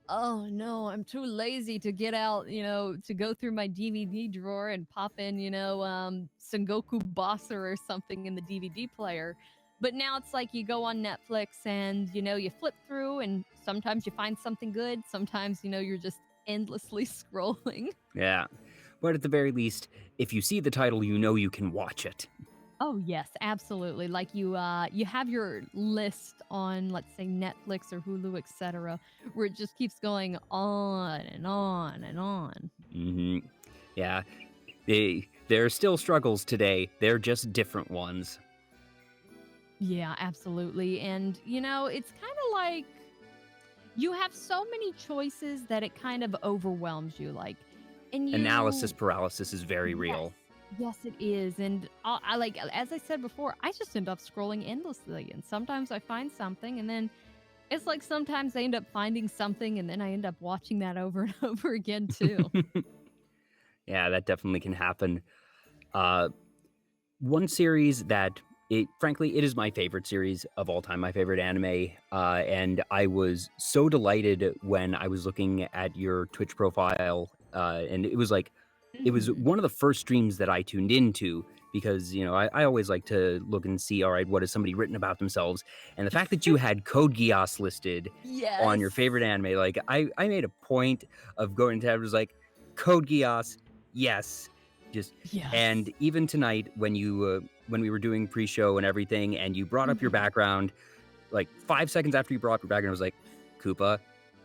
oh no, I'm too lazy to get out, to go through my DVD drawer and pop in, Sengoku Bossa or something in the DVD player. But now it's like you go on Netflix and, you flip through and sometimes you find something good. Sometimes, you're just endlessly scrolling. Yeah. But at the very least, if you see the title, you know you can watch it. Oh yes, absolutely. Like you have your list on, let's say, Netflix or Hulu, etc., where it just keeps going on and on and on. Mm-hmm. Yeah. There are still struggles today. They're just different ones. Yeah, absolutely. And it's kind of like you have so many choices that it kind of overwhelms you. Like, and Analysis paralysis is very yes, real. yes, it is. And I like, as I said before, I just end up scrolling endlessly. And sometimes I find something, and then it's like sometimes I end up finding something, and then I end up watching that over and over again too. Yeah, that definitely can happen. One series that frankly, it is my favorite series of all time, my favorite anime. And I was so delighted when I was looking at your Twitch profile. And it was Mhm. one of the first streams that I tuned into because, I always like to look and see, all right, what has somebody written about themselves? And the fact that you had Code Geass listed on Yes. your favorite anime, like I made a point of going to, I was like, Code Geass, yes. Yes. And even tonight when we were doing pre-show and everything and you brought up your Mhm. background, like 5 seconds after you brought up your background, I was like, Koopa,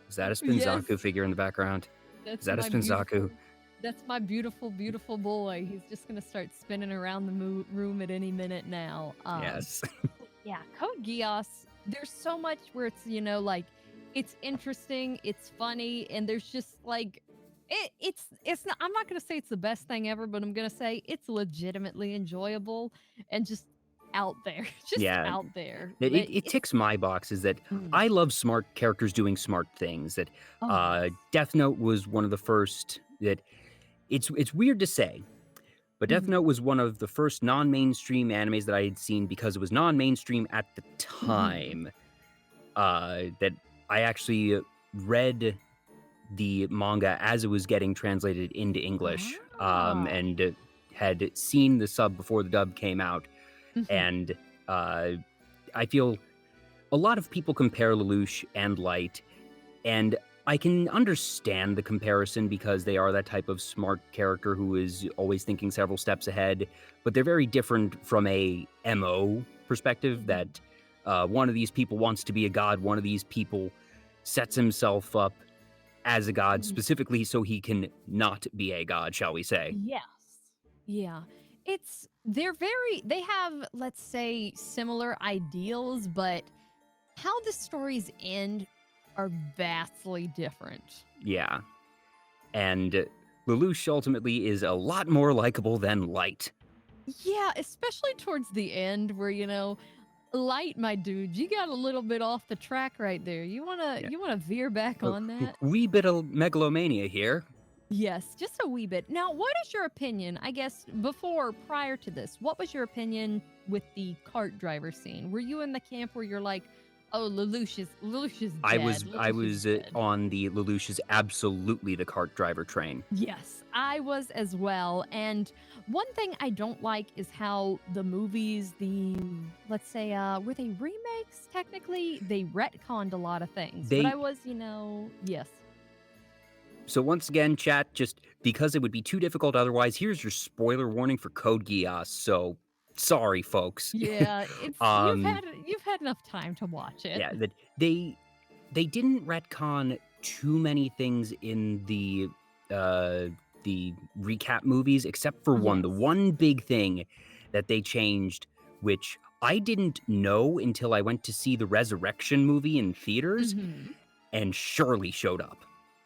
is that a Yes. Spinzaku figure in the background? Is That's that a my Spinzaku? beautiful. That's my beautiful, beautiful boy. He's just gonna start spinning around the room at any minute now. Yes. Yeah, Code Geass. There's so much where it's like it's interesting, it's funny, and there's just like it's not. I'm not gonna say it's the best thing ever, but I'm gonna say it's legitimately enjoyable and just out there, just Yeah. out there. It It's ticks my boxes that mm. I love smart characters doing smart things. That Oh yes. Death Note was one of the first that it's weird to say, but Death Mhm. Note was one of the first non-mainstream animes that I had seen because it was non-mainstream at the Mhm. time. That I actually read the manga as it was getting translated into English, Ah. and had seen the sub before the dub came out. Mhm. And I feel a lot of people compare Lelouch and Light, and I can understand the comparison because they are that type of smart character who is always thinking several steps ahead, but they're very different from a MO perspective Mhm. that one of these people wants to be a god, one of these people sets himself up as a god Mhm. specifically so he can not be a god, shall we say. Yes. Yeah. They have, let's say, similar ideals, but how the stories end are vastly different. Yeah. And Lelouch ultimately is a lot more likable than Light. Yeah, especially towards the end where, Light, my dude, you got a little bit off the track right there. You wanna Yeah. you wanna veer back A on that? wee bit of megalomania here. Yes, just a wee bit. Now, what is your opinion? I guess prior to this, what was your opinion with the cart driver scene? Were you in the camp where you're like, "Oh, Lelouch is I dead. was I Lelouch is was dead." on the Lelouch is absolutely the cart driver train. Yes, I was as well. And one thing I don't like is how the movies, let's say, were they remakes technically? They retconned a lot of things. But They I was, yes. So once again, chat, just because it would be too difficult otherwise, here's your spoiler warning for Code Geass. So sorry, folks. Yeah, it's um, you've had enough time to watch it. yeah, that they didn't retcon too many things in the recap movies, except for one. Yes. The one big thing that they changed, which I didn't know until I went to see the Resurrection movie in theaters, Mhm. and Shirley showed up.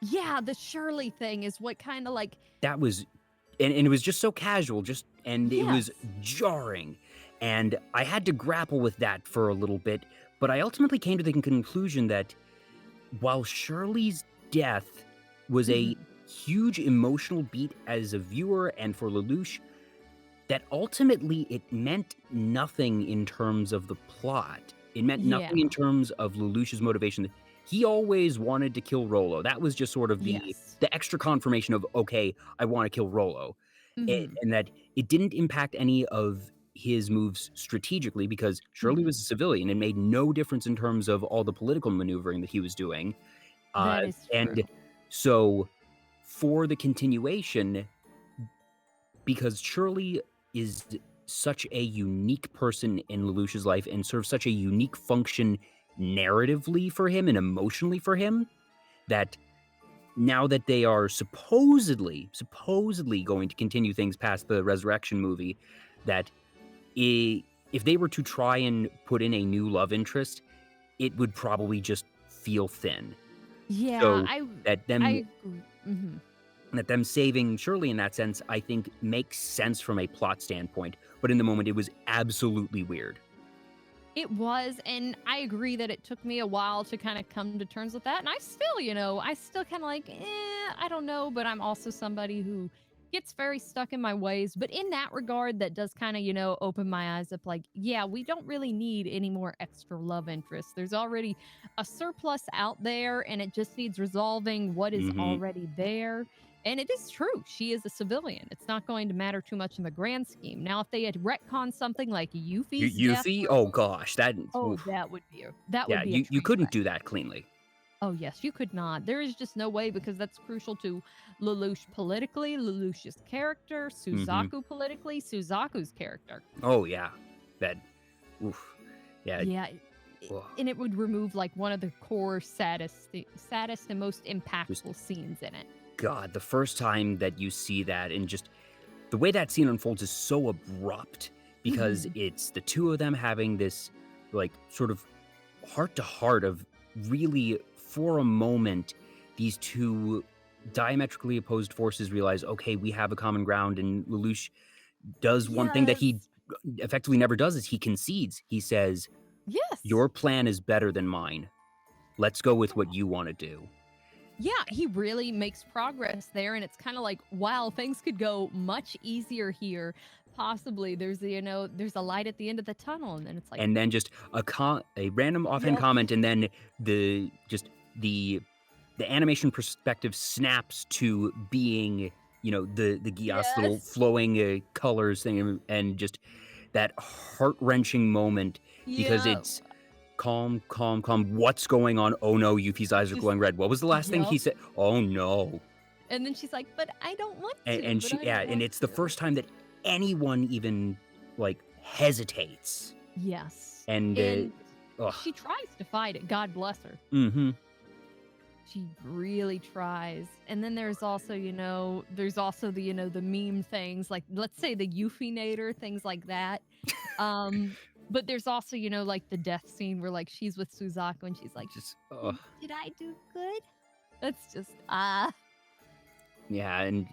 Yeah, the Shirley thing is what kind of like That was and it was just so casual, and it yes. was jarring. And I had to grapple with that for a little bit, but I ultimately came to the conclusion that while Shirley's death was a Mhm. huge emotional beat as a viewer and for Lelouch, that ultimately it meant nothing in terms of the plot. It meant Yeah. nothing in terms of Lelouch's motivation. He always wanted to kill Rollo. That was just sort of Yes. the extra confirmation of, okay, I want to kill Rollo. Mhm. And that it didn't impact any of his moves strategically because Shirley was a Mhm. civilian and made no difference in terms of all the political maneuvering that he was doing. That is And true. so for the continuation, because Shirley is such a unique person in Lelouch's life and serves such a unique function narratively for him and emotionally for him, that now that they are supposedly going to continue things past the Resurrection movie, that if they were to try and put in a new love interest, it would probably just feel thin. Yeah, So that them I agree. Mhm. that them saving Shirley in that sense, I think makes sense from a plot standpoint. But in the moment, it was absolutely weird. It was, and I agree that it took me a while to kind of come to terms with that. And I still, I still kind of like, I don't know, but I'm also somebody who gets very stuck in my ways. But in that regard, that does kind of, open my eyes up like, yeah, we don't really need any more extra love interests. There's already a surplus out there, and it just needs resolving what is Mm-hmm. already there. And it is true. She is a civilian. It's not going to matter too much in the grand scheme. Now, if they had retconned something like Yuffie's death, Yuffie? Oh gosh, that oh, oof. that Yeah, would be a you train couldn't wreck. do that cleanly. Oh yes, you could not. There is just no way because that's crucial to Lelouch politically, Lelouch's character, Mm-hmm. Suzaku politically, Suzaku's character. Oh yeah, that oof. Yeah. Yeah, Ugh. and it would remove like one of the core saddest and most Just impactful scenes in it. God, the first time that you see that and just the way that scene unfolds is so abrupt because Mhm. it's the two of them having this like sort of heart to heart of really for a moment these two diametrically opposed forces realize, okay, we have a common ground, and Lelouch does one thing that he Yes. effectively never does is he concedes. He says, Yes. your plan is better than mine. Let's go with what you want to do. Yeah, he really makes progress there, and it's kind of like, wow, things could go much easier here. Possibly, there's a light at the end of the tunnel, and then it's like, And then just a random offhand yep, comment, and then the animation perspective snaps to being the Gias little yes, flowing colors thing, and just that heart wrenching moment because yeah, it's calm, calm, calm. What's going on? Oh no, Yuffie's eyes are just glowing red. What was the last thing he yep. said? Oh no. And then she's like, but I don't want And, to, and but she, I yeah, don't and want it's the to. first time that anyone even like hesitates. Yes, And and ugh. she tries to fight it. God bless her. Mm-hmm. She really tries. And then there's also, the meme things like, let's say the Eufinator, things like that. But there's also, like the death scene where like she's with Suzaku and she's like, Just did I do good? That's just yeah, and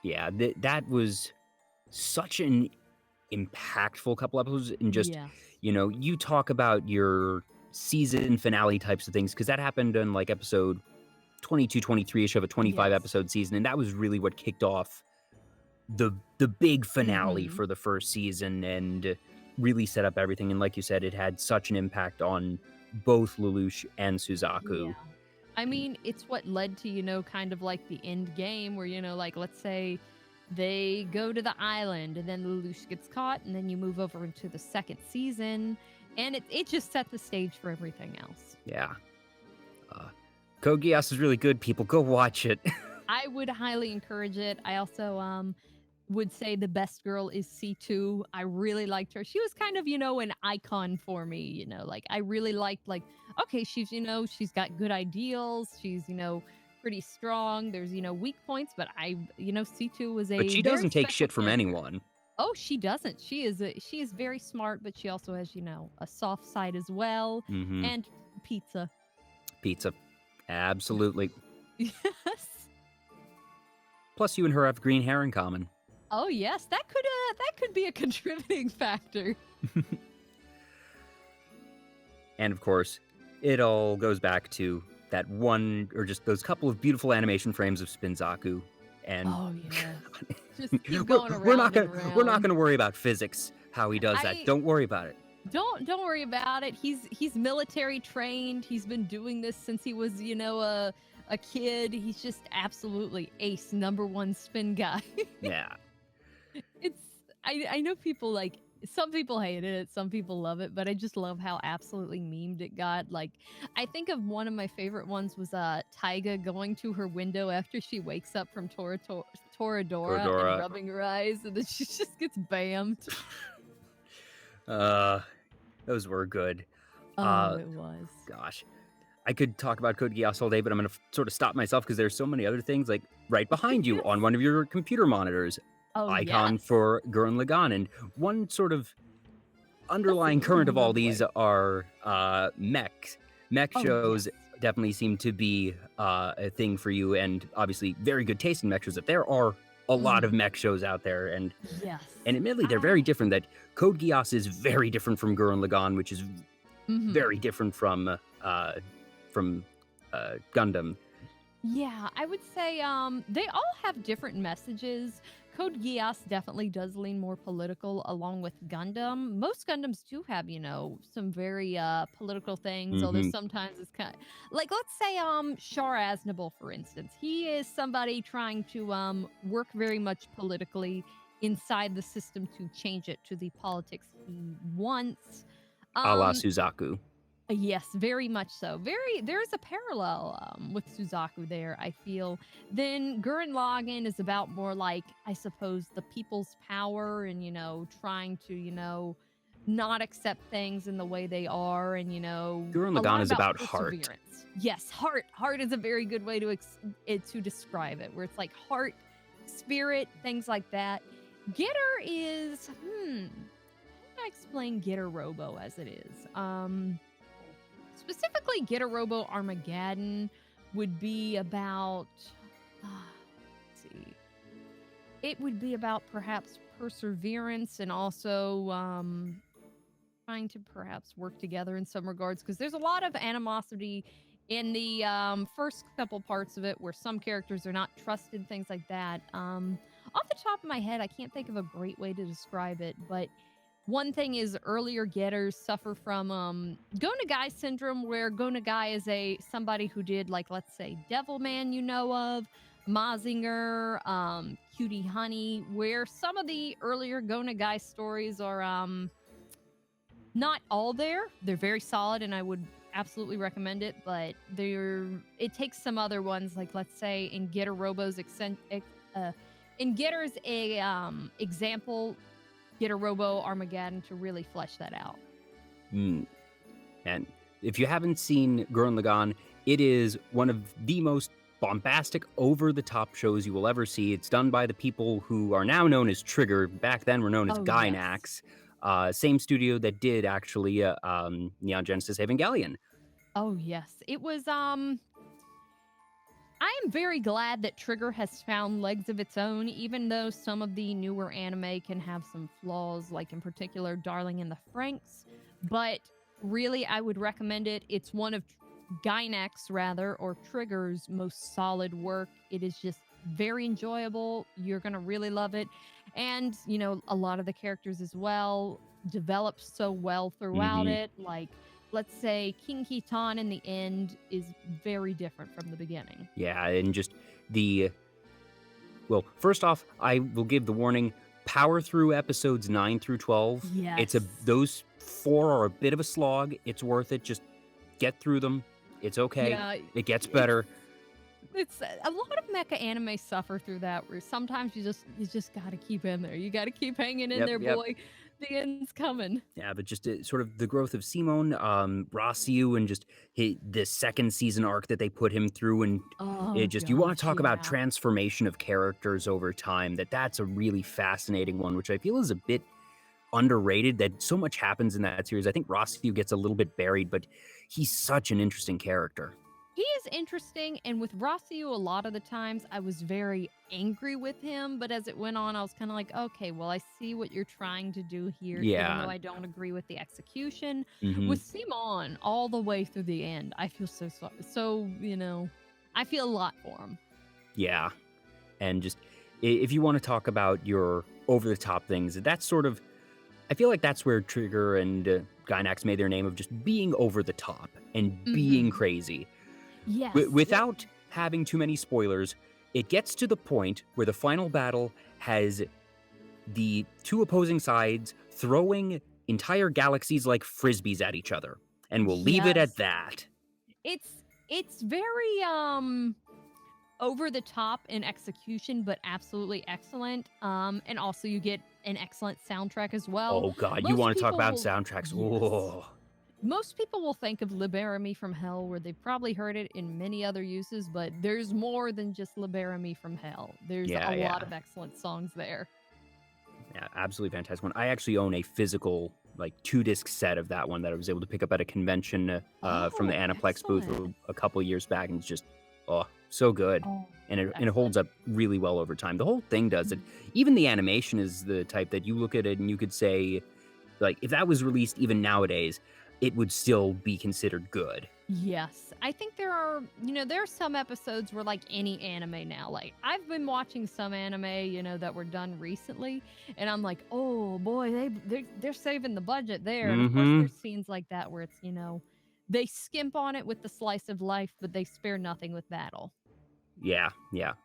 yeah, that was such an impactful couple episodes, and just yes. you talk about your season finale types of things because that happened in like episode 22, 23ish of a 25 Yes. episode season, and that was really what kicked off the big finale Mhm. for the first season and really set up everything. And like you said, it had such an impact on both Lelouch and Yeah. Suzaku. I mean, it's what led to, kind of like the end game where, like, let's say they go to the island and then Lelouch gets caught and then you move over into the second season and it just set the stage for everything else. Yeah. Code Geass is really good, people. Go watch it. I would highly encourage it. I also would say the best girl is C2. I really liked her. She was kind of, an icon for me, like I really liked like, okay, she's got good ideals. She's, pretty strong. There's, weak points, but C2 was But a she very doesn't take special shit from character. anyone. Oh, she doesn't. She is very smart, but she also has, a soft side as well. Mm-hmm. And pizza. Pizza. Absolutely. Yes. Plus, you and her have green hair in common. Oh yes, that could be a contributing factor. And of course, it all goes back to that one, or just those couple of beautiful animation frames of Spinzaku. And Oh yeah. Just keep going around and around. We're not gonna worry about physics, how he does that. Don't worry about it. Don't worry about it. He's military trained. He's been doing this since he was, a kid. He's just absolutely ace, #1 spin guy. Yeah. I know people some people hated it, some people love it, but I just love how absolutely memed it got. Like, I think of one of my favorite ones was Taiga going to her window after she wakes up from Toradora and rubbing her eyes, and then she just gets bammed. Those were good. It was. Gosh. I could talk about Code Geass all day, but I'm going to sort of stop myself because there's so many other things, like right behind you on one of your computer monitors. Icon for Gurren Lagann, and one sort of underlying current of all these are mechs. Mech shows definitely seem to be a thing for you, and obviously very good taste in mech shows. That there are a lot of mech shows out there, and admittedly they're very different. That Code Geass is very different from Gurren Lagann, which is very different from Gundam. Yeah, I would say they all have different messages. Code Geass definitely does lean more political, along with Gundam. Most Gundams do have, some very political things, although sometimes it's kind of like, let's say Char Aznable, for instance. He is somebody trying to work very much politically inside the system to change it to the politics he wants. A la Suzaku. Yes, very much so. There's a parallel with Suzaku there, I feel. Then Gurren Lagann is about more like, I suppose, the people's power and, trying to, not accept things in the way they are and, Gurren Lagann is about heart. Yes, heart. Heart is a very good way to describe it, where it's like heart, spirit, things like that. Getter is, how can I explain Getter Robo as it is? Specifically, Getter Robo Armageddon would be about, let's see, it would be about perhaps perseverance and also trying to perhaps work together in some regards, because there's a lot of animosity in the first couple parts of it where some characters are not trusted, things like that. Off the top of my head, I can't think of a great way to describe it, but one thing is earlier Getters suffer from Gonagai syndrome, where Gonagai is somebody who did, like, let's say, Devilman, of, Mazinger, Cutie Honey, where some of the earlier Gonagai stories are not all there. They're very solid, and I would absolutely recommend it, but it takes some other ones, like, let's say, in Getter Robo's in Getter's example, Getter Robo Armageddon, to really flesh that out. And if you haven't seen Gurren Lagann, it is one of the most bombastic, over-the-top shows you will ever see. It's done by the people who are now known as Trigger. Back then were known as Gainax. Same studio that did actually Neon Genesis Evangelion. Oh yes, it was I am very glad that Trigger has found legs of its own, even though some of the newer anime can have some flaws, like in particular Darling in the Franxx. But really, I would recommend it. It's one of Gainax, or Trigger's most solid work. It is just very enjoyable. You're going to really love it. And, a lot of the characters as well develop so well throughout it. Like, let's say King Keyta in the end is very different from the beginning. Yeah, and just first off, I will give the warning, power through episodes 9 through 12. Yes. Those 4 are a bit of a slog. It's worth it. Just get through them. It's okay. Yeah, it gets better. It's a lot of mecha anime suffer through that, where sometimes you just got to keep in there. You got to keep hanging in there, boy. The end's coming. Yeah, but just sort of the growth of Simon, Rossiu, and just the second season arc that they put him through, and you want to talk about transformation of characters over time. That's a really fascinating one, which I feel is a bit underrated. That so much happens in that series. I think Rossiu gets a little bit buried, but he's such an interesting character. He is interesting, and with Rossiu, a lot of the times I was very angry with him, but as it went on, I was kind of like, okay, well, I see what you're trying to do here, even though I don't agree with the execution. With Simon, all the way through the end, I feel so sorry. So, I feel a lot for him. Yeah, and just if you want to talk about your over-the-top things, that's sort of, I feel like that's where Trigger and Gynax made their name of just being over the top and being crazy. Yes. Without having too many spoilers, it gets to the point where the final battle has the two opposing sides throwing entire galaxies like frisbees at each other. And we'll leave it at that. It's very over the top in execution, but absolutely excellent. And also you get an excellent soundtrack as well. Oh God, you want to talk about soundtracks? Yes. Oh. Most people will think of Libera Me from Hell, where they've probably heard it in many other uses, but there's more than just Libera Me from Hell. There's a lot of excellent songs there. Yeah, absolutely fantastic one. I actually own a physical, like, 2-disc set of that one that I was able to pick up at a convention from the Aniplex booth a couple years back, and it's just, so good. And it holds up really well over time. The whole thing does it. Even the animation is the type that you look at it and you could say, like, if that was released even nowadays, it would still be considered good. Yes. I think there are some episodes where, like any anime now, like I've been watching some anime, that were done recently, and I'm like, oh boy, they're saving the budget there. And of course there's scenes like that where it's, they skimp on it with the slice of life, but they spare nothing with battle. Yeah,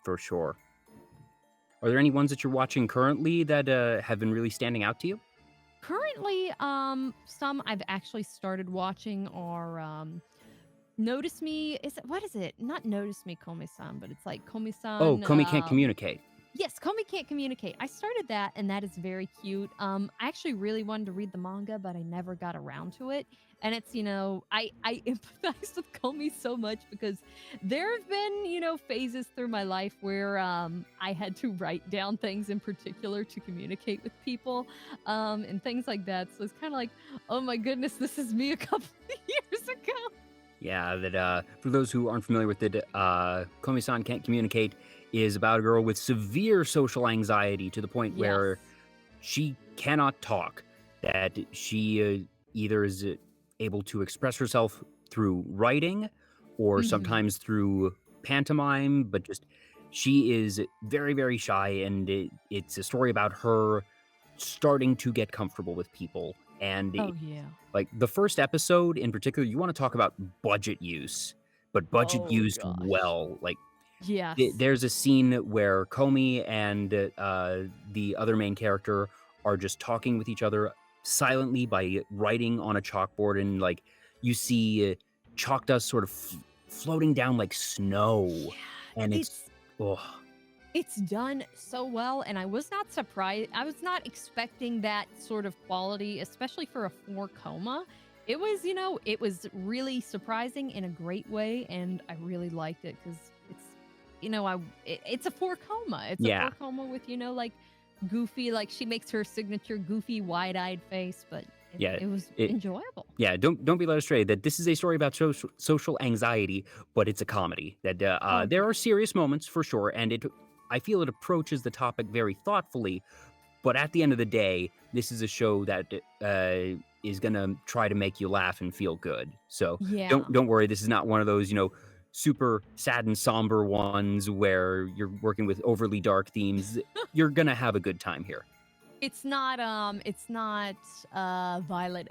for sure. Are there any ones that you're watching currently that have been really standing out to you? Currently, some I've actually started watching are Notice Me. What is it? Not Notice Me, Komi-san, but it's like Komi-san. Oh, Komi Can't Communicate. Yes, Komi Can't Communicate. I started that, and that is very cute. I actually really wanted to read the manga, but I never got around to it. And it's, I empathize with Komi so much because there have been, phases through my life where I had to write down things in particular to communicate with people and things like that. So it's kind of like, oh my goodness, this is me a couple of years ago. Yeah, that for those who aren't familiar with it, Komi-san Can't Communicate is about a girl with severe social anxiety to the point where she cannot talk, that she either is able to express herself through writing or sometimes through pantomime, but just she is very, very shy, and it's a story about her starting to get comfortable with people. And like the first episode in particular, you want to talk about budget use, but budget used well. Like, there's a scene where Komi and the other main character are just talking with each other silently by writing on a chalkboard, and like you see chalk dust sort of floating down like snow, and it's done so well, and I was not surprised. I was not expecting that sort of quality, especially for a 4 coma. It was, it was really surprising in a great way, and I really liked it because it's, it's a 4 coma. It's a 4 coma with, like goofy, like she makes her signature goofy wide-eyed face, but it was enjoyable. Yeah, don't be led astray that this is a story about social anxiety, but it's a comedy. That there are serious moments for sure, and I feel it approaches the topic very thoughtfully, but at the end of the day, this is a show that is gonna try to make you laugh and feel good. So don't worry, this is not one of those super sad and somber ones where you're working with overly dark themes. You're gonna have a good time here. It's not Violet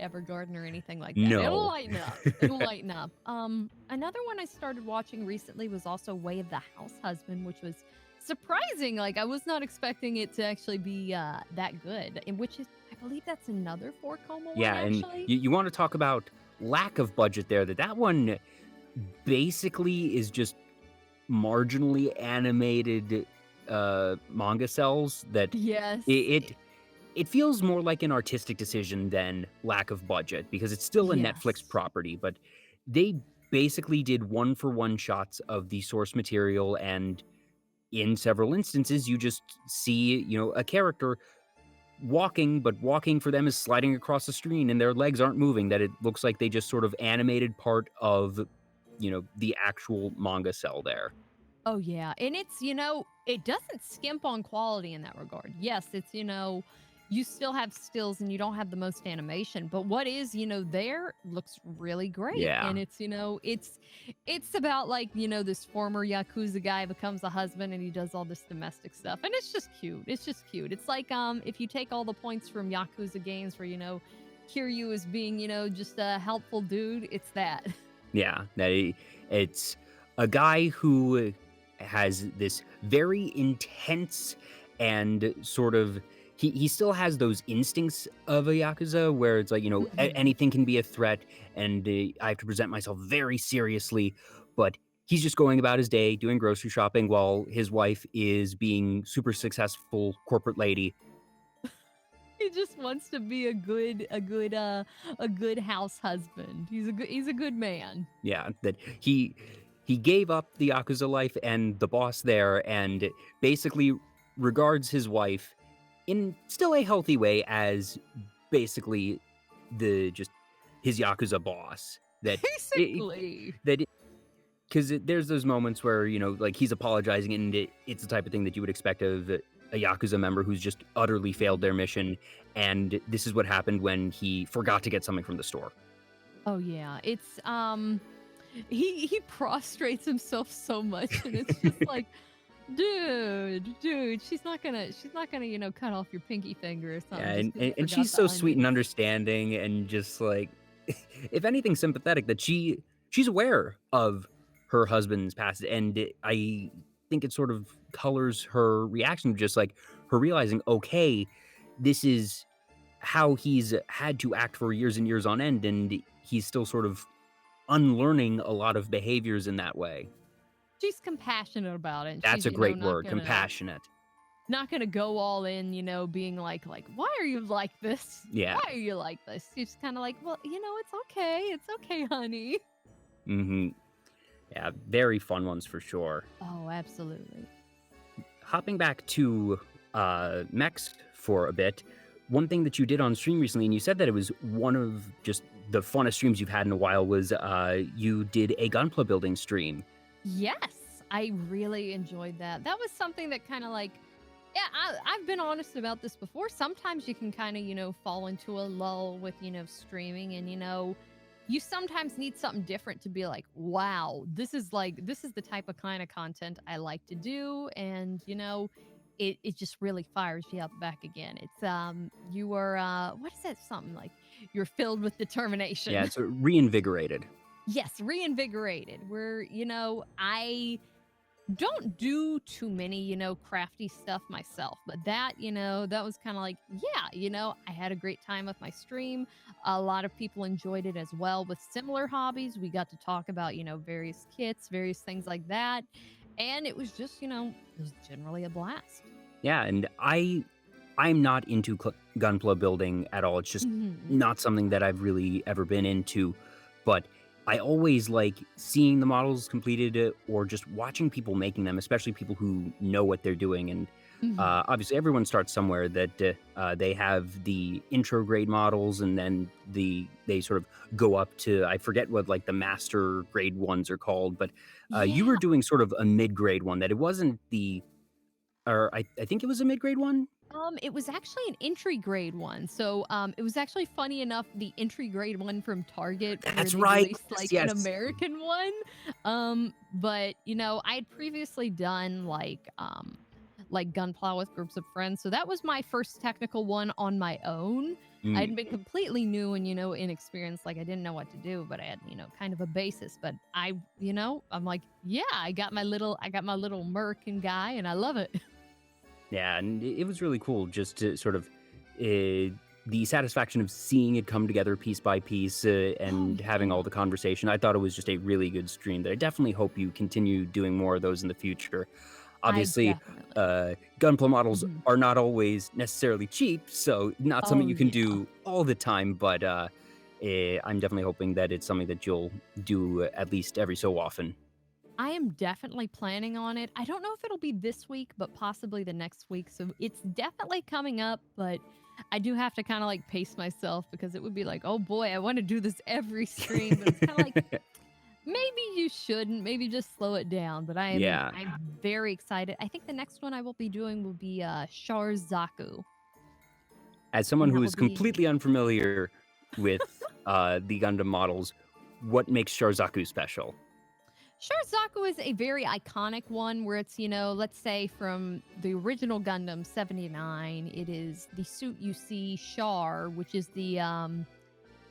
Evergarden or anything like that. No. It'll lighten up. It'll lighten up. Another one I started watching recently was also Way of the House Husband, which was surprising. Like, I was not expecting it to actually be that good. And which is, I believe that's another 4 coma one, actually. And you want to talk about lack of budget there. That one basically is just marginally animated manga cells that it feels more like an artistic decision than lack of budget, because it's still a Netflix property, but they basically did 1-for-1 shots of the source material, and in several instances you just see a character walking, but walking for them is sliding across the screen and their legs aren't moving, that it looks like they just sort of animated part of the actual manga cell there. Oh yeah, and it's it doesn't skimp on quality in that regard. Yes, it's you still have stills and you don't have the most animation, but what is, there looks really great. Yeah. And it's, it's about like, this former Yakuza guy becomes a husband and he does all this domestic stuff. And it's just cute. It's just cute. It's like if you take all the points from Yakuza games where, Kiryu is being, just a helpful dude, it's that. Yeah, it's a guy who has this very intense and sort of he still has those instincts of a Yakuza where it's like, anything can be a threat and I have to present myself very seriously, but he's just going about his day doing grocery shopping while his wife is being super successful corporate lady. He just wants to be a good house husband. He's a good man. Yeah, that he gave up the Yakuza life and the boss there and basically regards his wife in still a healthy way as basically just his Yakuza boss. Basically. Because there's those moments where, like he's apologizing and it's the type of thing that you would expect of a Yakuza member who's just utterly failed their mission. And this is what happened when he forgot to get something from the store. Oh yeah, it's he prostrates himself so much, and it's just like, dude, she's not gonna cut off your pinky finger or something. Yeah, and she's so sweet and understanding, and just like, if anything, sympathetic that she's aware of her husband's past, and I think it sort of colors her reaction, just like her realizing, okay, this is how he's had to act for years and years on end, and he's still sort of unlearning a lot of behaviors in that way. She's compassionate about it. That's she's, a great word, compassionate. Not gonna go all in, being like, why are you like this? Yeah. Why are you like this? She's kind of like, well, it's okay, honey. Mm-hmm. Yeah, very fun ones for sure. Oh, absolutely. Hopping back to mechs for a bit, one thing that you did on stream recently, and you said that it was one of just the funnest streams you've had in a while, was you did a Gunpla building stream. Yes, I really enjoyed that. That was something that kind of like, yeah, I've been honest about this before. Sometimes you can kind of, fall into a lull with, streaming, and, you sometimes need something different to be like, wow, this is the type of kind of content I like to do. And, it just really fires you up back again. It's, you are, what is that? Something like you're filled with determination. Yeah, it's reinvigorated. Yes, reinvigorated. Where, I don't do too many, crafty stuff myself, but that, that was kind of like, yeah, I had a great time with my stream. A lot of people enjoyed it as well with similar hobbies. We got to talk about, various kits, various things like that. And it was just, it was generally a blast. Yeah, and I'm not into Gunpla building at all. It's just not something that I've really ever been into, but I always like seeing the models completed or just watching people making them, especially people who know what they're doing. And obviously everyone starts somewhere, that they have the intro grade models, and then they sort of go up to, I forget what like the master grade ones are called, but you were doing sort of a mid-grade one that it wasn't I think it was a mid-grade one. It was actually an entry grade one. So, it was actually funny enough, the entry grade one from Target. That's where they right. Released, like Yes. an American one. But I had previously done like Gunpla with groups of friends. So that was my first technical one on my own. I'd been completely new and, inexperienced. Like I didn't know what to do, but I had, kind of a basis. But I'm like, yeah, I got my little American guy, and I love it. Yeah, and it was really cool just to sort of the satisfaction of seeing it come together piece by piece and having all the conversation. I thought it was just a really good stream that I definitely hope you continue doing more of those in the future. Obviously, Gunpla models are not always necessarily cheap, so not something you can do all the time, but I'm definitely hoping that it's something that you'll do at least every so often. I am definitely planning on it. I don't know if it'll be this week, but possibly the next week. So it's definitely coming up, but I do have to kind of like pace myself, because it would be like, oh boy, I want to do this every stream. But it's kind of like, maybe you shouldn't. Maybe just slow it down. But I'm very excited. I think the next one I will be doing will be Sharzaku. As someone and that who will is be completely unfamiliar with the Gundam models, what makes Sharzaku special? Sharzaku is a very iconic one where it's, let's say from the original Gundam 79, it is the suit you see Char, which is the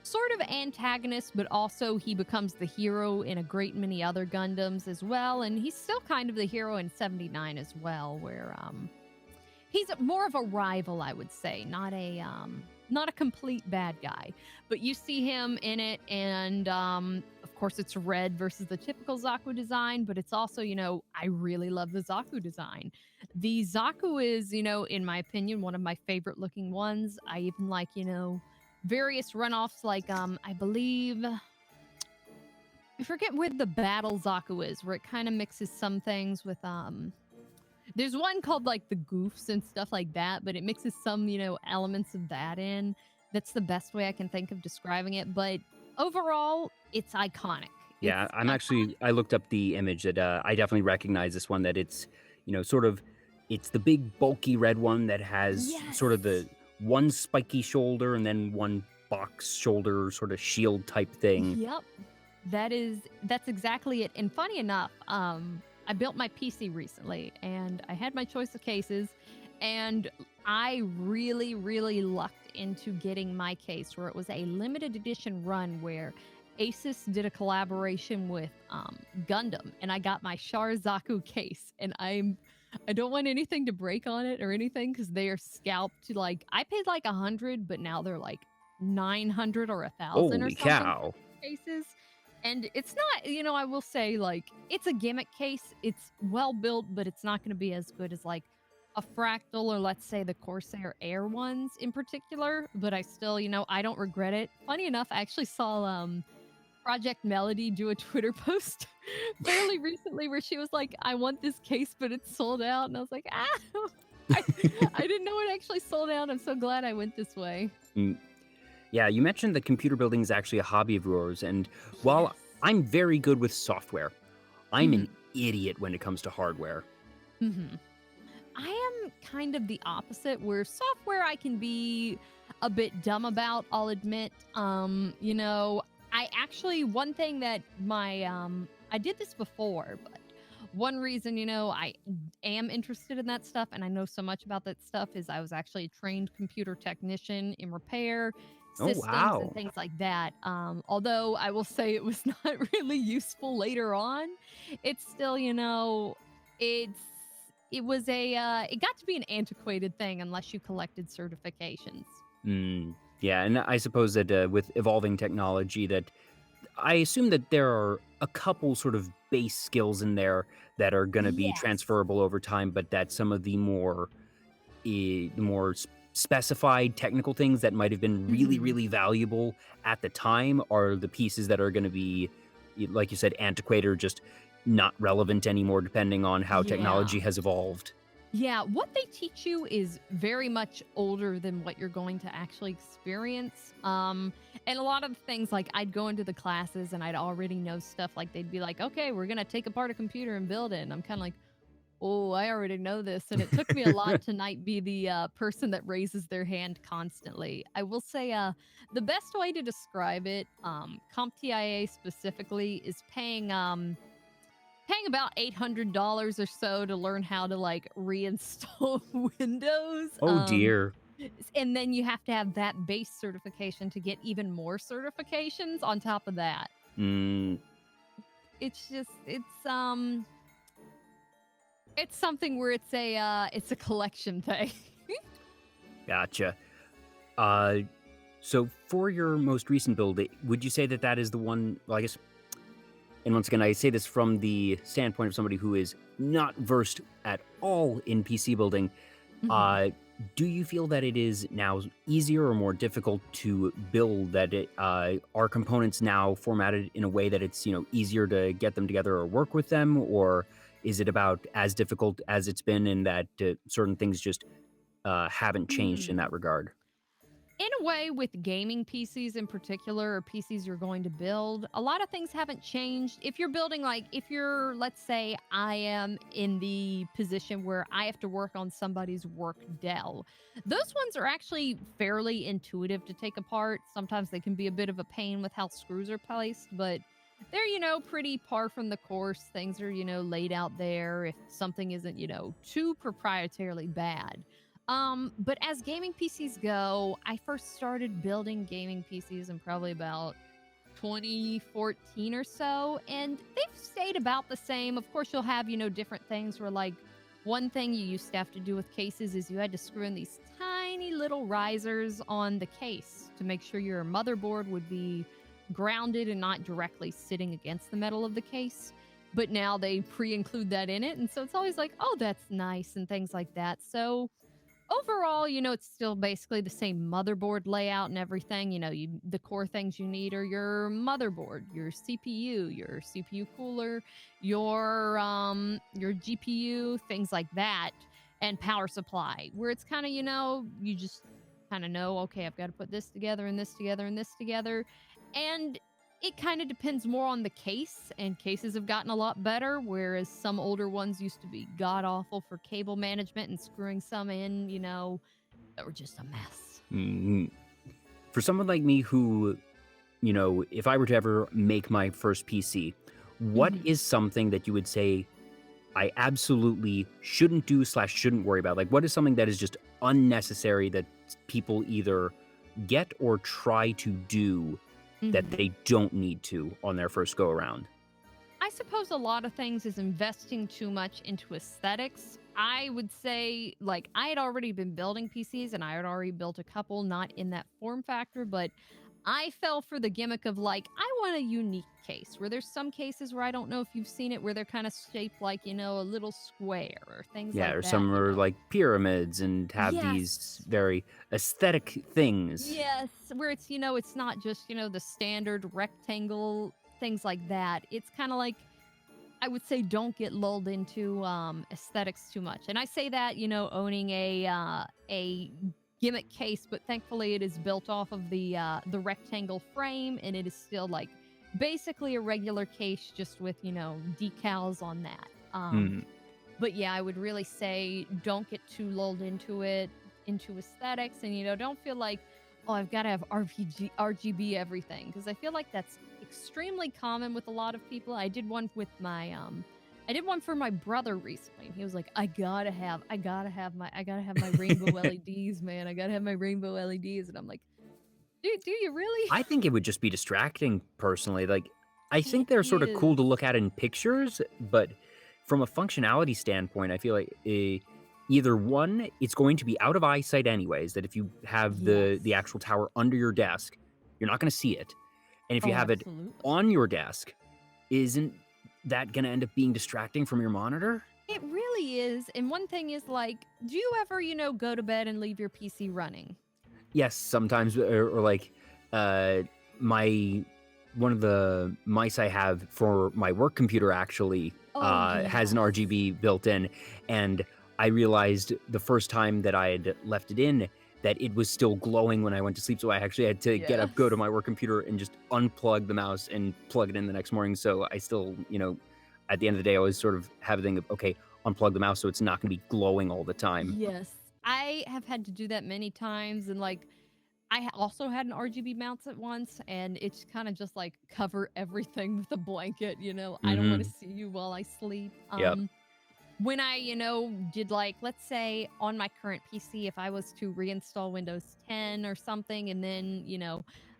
sort of antagonist, but also he becomes the hero in a great many other Gundams as well. And he's still kind of the hero in 79 as well, where he's more of a rival, I would say, not a complete bad guy. But you see him in it, and of course it's red versus the typical Zaku design, but it's also, I really love the Zaku design. The Zaku is, in my opinion, one of my favorite looking ones. I even like, various runoffs, like I believe I forget where the battle Zaku is, where it kind of mixes some things with there's one called like the goofs and stuff like that, but it mixes some, elements of that in. That's the best way I can think of describing it. But overall, it's iconic. Yeah, It's I'm actually, I looked up the image that I definitely recognize this one, that it's, sort of, it's the big bulky red one that has sort of the one spiky shoulder and then one box shoulder sort of shield type thing. Yep. That's exactly it. And funny enough, I built my PC recently and I had my choice of cases, and I really, really lucked into getting my case where it was a limited edition run where Asus did a collaboration with Gundam, and I got my Sharzaku case, and I don't want anything to break on it or anything because they are scalped to like, I paid like 100, but now they're like 900 or 1,000 or Holy something cow. for cases. And it's not, I will say, like, it's a gimmick case. It's well built, but it's not going to be as good as like a Fractal or let's say the Corsair Air ones in particular. But I still, I don't regret it. Funny enough, I actually saw Project Melody do a Twitter post fairly recently where she was like, I want this case, but it's sold out. And I was like, I didn't know it actually sold out. I'm so glad I went this way. Yeah, you mentioned that computer building is actually a hobby of yours, and while I'm very good with software, I'm an idiot when it comes to hardware. I am kind of the opposite, where software I can be a bit dumb about, I'll admit. I actually, one thing that I did this before, but one reason, I am interested in that stuff and I know so much about that stuff is I was actually a trained computer technician in repair systems and things like that. Although I will say it was not really useful later on. It's still, it got to be an antiquated thing unless you collected certifications. Yeah, and I suppose that with evolving technology, that I assume that there are a couple sort of base skills in there that are going to be transferable over time, but that some of the more specified technical things that might have been really, really valuable at the time are the pieces that are going to be, like you said, antiquated or just not relevant anymore, depending on how technology has evolved. Yeah, what they teach you is very much older than what you're going to actually experience. And a lot of things, like I'd go into the classes and I'd already know stuff, like they'd be like, okay, we're going to take apart a computer and build it. And I'm kind of like, oh, I already know this. And it took me a lot to not be the person that raises their hand constantly. I will say the best way to describe it, CompTIA specifically, is paying about $800 or so to learn how to like reinstall Windows. Oh dear. And then you have to have that base certification to get even more certifications on top of that. It's just it's something where it's a collection thing. Gotcha. So for your most recent build, would you say that that is the one? Well, I guess. And once again, I say this from the standpoint of somebody who is not versed at all in PC building. Do you feel that it is now easier or more difficult to build, that are components now formatted in a way that it's, easier to get them together or work with them? Or is it about as difficult as it's been in that certain things just haven't changed in that regard? in a way, with gaming PCs in particular, or PCs you're going to build, a lot of things haven't changed. If you're building, like, if you're, let's say, I am in the position where I have to work on somebody's work Dell, those ones are actually fairly intuitive to take apart. Sometimes they can be a bit of a pain with how screws are placed, but they're, pretty par from the course. Things are, laid out there if something isn't, too proprietarily bad. But as gaming PCs go, I first started building gaming PCs in probably about 2014 or so, and they've stayed about the same. Of course, you'll have, different things where, like, one thing you used to have to do with cases is you had to screw in these tiny little risers on the case to make sure your motherboard would be grounded and not directly sitting against the metal of the case. But now they pre-include that in it, and so it's always like, oh, that's nice, and things like that. So overall, it's still basically the same motherboard layout and everything. The core things you need are your motherboard, your CPU cooler, your GPU, things like that, and power supply. Where it's kind of, you just kind of know, okay, I've got to put this together and this together and this together. And it kind of depends more on the case, and cases have gotten a lot better, whereas some older ones used to be god-awful for cable management and screwing some in, that were just a mess. Mm-hmm. For someone like me who, if I were to ever make my first PC, what is something that you would say I absolutely shouldn't do / shouldn't worry about? Like, what is something that is just unnecessary that people either get or try to do that they don't need to on their first go around? I suppose a lot of things is investing too much into aesthetics. I would say, like, I had already been building PCs and I had already built a couple, not in that form factor, but I fell for the gimmick of, like, I want a unique case, where there's some cases where I don't know if you've seen it, where they're kind of shaped like, a little square or things like that. Yeah, or some are like pyramids and have these very aesthetic things. Yes, where it's, it's not just, the standard rectangle, things like that. It's kind of like, I would say, don't get lulled into aesthetics too much. And I say that, owning a gimmick case, but thankfully it is built off of the rectangle frame, and it is still, like, basically a regular case, just with, decals on that. But yeah, I would really say don't get too lulled into aesthetics, and, don't feel like, oh, I've got to have RGB everything, because I feel like that's extremely common with a lot of people. I did one with my I did one for my brother recently, and he was like, I gotta have my rainbow LEDs, man. I gotta have my rainbow LEDs. And I'm like, dude, do you really? I think it would just be distracting, personally. Like, I think they're sort of cool to look at in pictures, but from a functionality standpoint, I feel like either one, it's going to be out of eyesight anyways, that if you have the actual tower under your desk, you're not going to see it. And if you have it on your desk, isn't that going to end up being distracting from your monitor? It really is. And one thing is, like, do you ever, go to bed and leave your PC running? Yes, sometimes, or like one of the mice I have for my work computer actually has an RGB built in, and I realized the first time that I had left it in that it was still glowing when I went to sleep, so I actually had to get up, go to my work computer, and just unplug the mouse and plug it in the next morning. So I still, at the end of the day, I always sort of have a thing of, okay, unplug the mouse so it's not going to be glowing all the time. Yes. I have had to do that many times, and, like, I also had an RGB mouse at once, and it's kind of just like cover everything with a blanket, I don't want to see you while I sleep. When I, did, like, let's say on my current PC, if I was to reinstall Windows 10 or something, and then,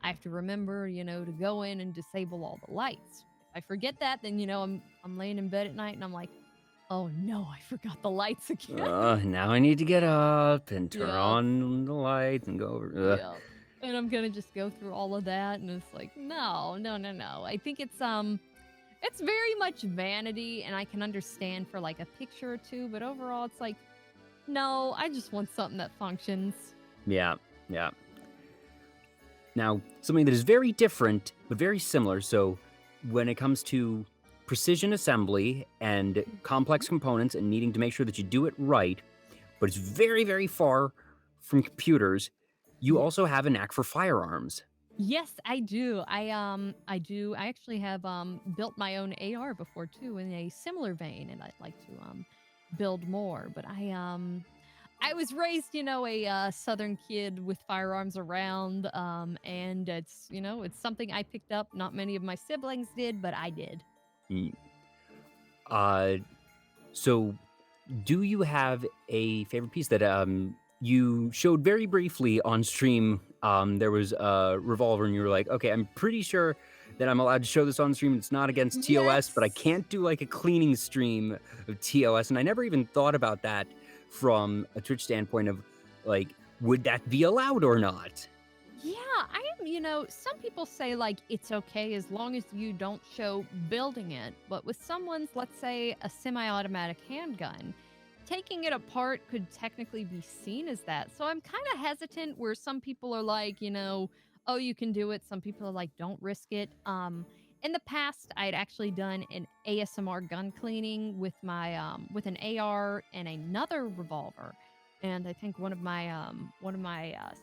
I have to remember, to go in and disable all the lights. If I forget that, then, I'm laying in bed at night and I'm like, oh no, I forgot the lights again. Now I need to get up and turn on the lights and go over. Yeah. And I'm gonna just go through all of that, and it's like, no. I think it's very much vanity, and I can understand for, like, a picture or two, but overall it's like, no, I just want something that functions. Yeah. Now, something that is very different, but very similar. So when it comes to precision assembly and complex components and needing to make sure that you do it right, but it's very, very far from computers, you also have a knack for firearms. Yes, I do. I do. I actually have built my own AR before too in a similar vein, and I'd like to build more. But I was raised, a southern kid with firearms around, and it's something I picked up. Not many of my siblings did, but I did. Mm. Uh, so do you have a favorite piece that you showed very briefly on stream? There was a revolver, and you were like, "Okay, I'm pretty sure that I'm allowed to show this on stream. It's not against TOS, but I Yes. can't do like a cleaning stream of TOS." And I never even thought about that from a Twitch standpoint of like, would that be allowed or not? Yeah, some people say like it's okay as long as you don't show building it, but with someone's, let's say, a semi automatic handgun, taking it apart could technically be seen as that. So I'm kind of hesitant where some people are like, oh, you can do it. Some people are like, don't risk it. In the past, I'd actually done an ASMR gun cleaning with my with an AR and another revolver, and I think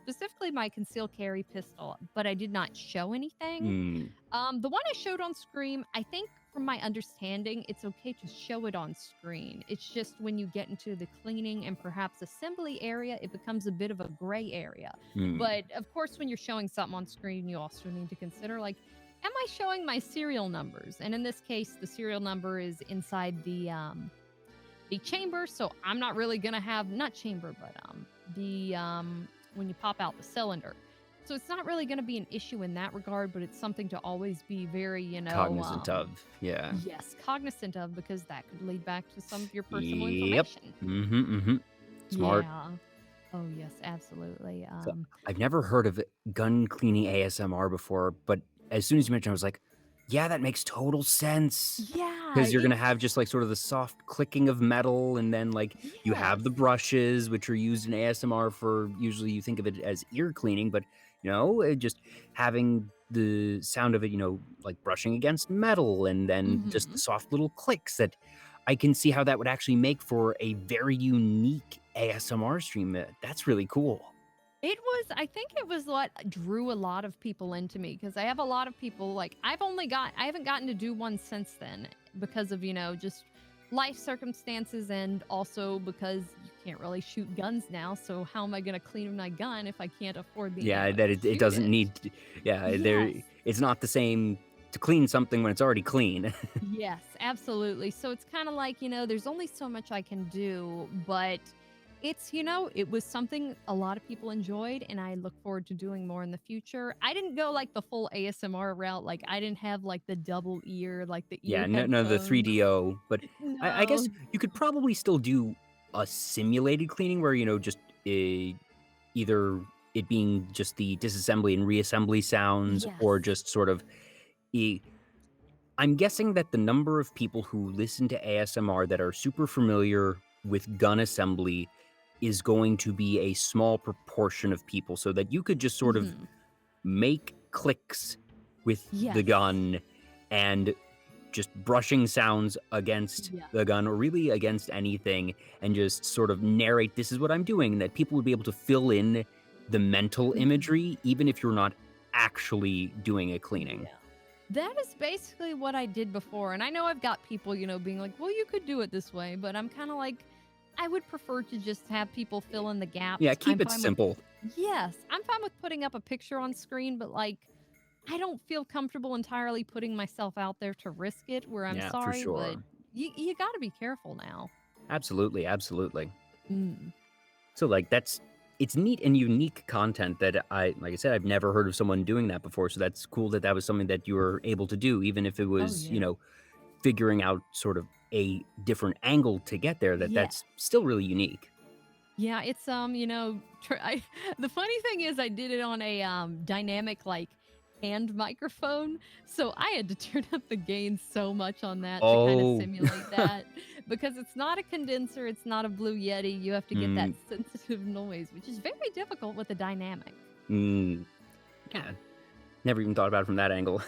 specifically my concealed carry pistol, but I did not show anything. Hmm. The one I showed on screen, I think from my understanding, it's okay to show it on screen. It's just when you get into the cleaning and perhaps assembly area, it becomes a bit of a gray area. Hmm. But of course, when you're showing something on screen, you also need to consider like, am I showing my serial numbers? And in this case, the serial number is inside the chamber, so I'm not really gonna have not chamber, but the when you pop out the cylinder. So it's not really gonna be an issue in that regard, but it's something to always be very, Cognizant of, yeah. yes, cognizant of, because that could lead back to some of your personal Yep. information. Mm-hmm. Smart. Yeah. Oh yes, absolutely. So I've never heard of gun cleaning ASMR before, but as soon as you mentioned, I was like, yeah, that makes total sense. Yeah, Because you're gonna have just like sort of the soft clicking of metal, and then like you have the yes. brushes, which are used in ASMR for usually you think of it as ear cleaning, but just having the sound of it, like brushing against metal, and then just the Mhm. soft little clicks that I can see how that would actually make for a very unique ASMR stream. That's really cool. I think it was what drew a lot of people into me because I have a lot of people like I haven't gotten to do one since then because of, just life circumstances and also because you can't really shoot guns now. So how am I going to clean my gun if I can't afford the Yeah, ammo that to it shoot doesn't it? need to, yeah, Yes. it's not the same to clean something when it's already clean. Yes, absolutely. So it's kind of like, there's only so much I can do, but it was something a lot of people enjoyed, and I look forward to doing more in the future. I didn't go like the full ASMR route. Like, I didn't have like the double ear, like the Yeah, ear no, the headphones. 3DO, but I No. guess you could probably still do a simulated cleaning where, just either it being just the disassembly and reassembly sounds, or Yes. just sort of e I'm guessing that the number of people who listen to ASMR that are super familiar with gun assembly is going to be a small proportion of people, so that you could just sort of Hmm. make clicks with the Yes. gun and just brushing sounds against Yeah. the gun or really against anything, and just sort of narrate, this is what I'm doing, that people would be able to fill in the mental Mhm. imagery even if you're not actually doing a cleaning. Yeah. That is basically what I did before. And I know I've got people, being like, well, you could do it this way. But I'm kind of like, I would prefer to just have people fill in the Yeah, gaps. keep it simple. Yes, I'm fine with putting up a picture on screen, but like, I don't feel comfortable entirely putting myself out there to risk it where I'm Yeah, for sorry, but sure. you got to be careful now. Absolutely, absolutely. Mm. So like it's neat and unique content that like I said, I've never heard of someone doing that before. So that's cool that that was something that you were able to do, even if it Oh, was, yeah. figuring out sort of a different angle to get there. Yeah. That's still really unique. Yeah, it's the funny thing is I did it on a dynamic like hand microphone, so I had to turn up the gain so much on that to kind of Oh, simulate that because it's not a condenser, it's not a Blue Yeti. You have to get that mm, sensitive noise, which is very difficult with a dynamic. mm, yeah. Never even thought about it from that angle.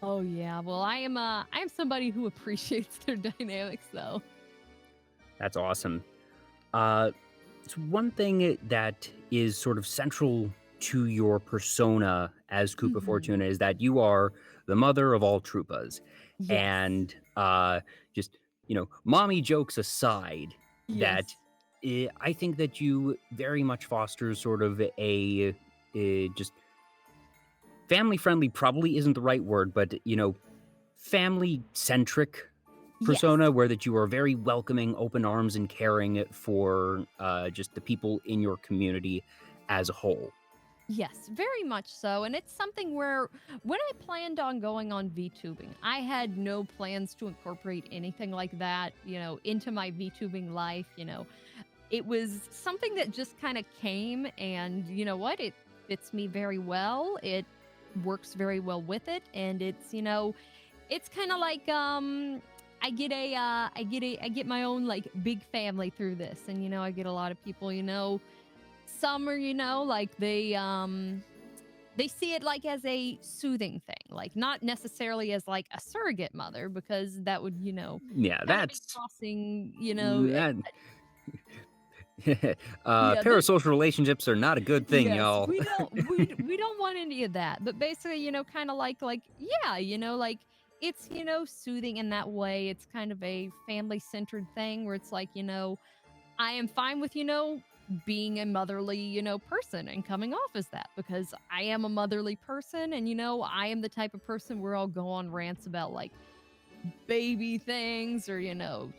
Oh yeah, well I am somebody who appreciates their dynamics though. That's awesome. It's one thing that is sort of central to your persona as Koopa Mhm. Fortuna is that you are the mother of all Troopas. Yes. And just, mommy jokes aside, that Yes. I think that you very much foster sort of just family friendly, probably isn't the right word, but, family centric Yes. persona where that you are very welcoming, open arms, and caring for just the people in your community as a whole. Yes, very much so. And it's something where when I planned on going on VTubing, I had no plans to incorporate anything like that, into my VTubing life. It was something that just kind of came, and you know what? It fits me very well. It works very well with it. And it's kind of like I get my own like big family through this. And I get a lot of people, some are, like they see it like as a soothing thing, like not necessarily as like a surrogate mother, because that would, Yeah, kind of be that's crossing, that. yeah, Parasocial relationships are not a good thing, yes, y'all. we don't want any of that. But basically, kind of like yeah, like it's soothing in that way. It's kind of a family centered thing where it's like, I am fine with, being a motherly, person and coming off as that, because I am a motherly person. And, I am the type of person where I'll go on rants about like baby things or,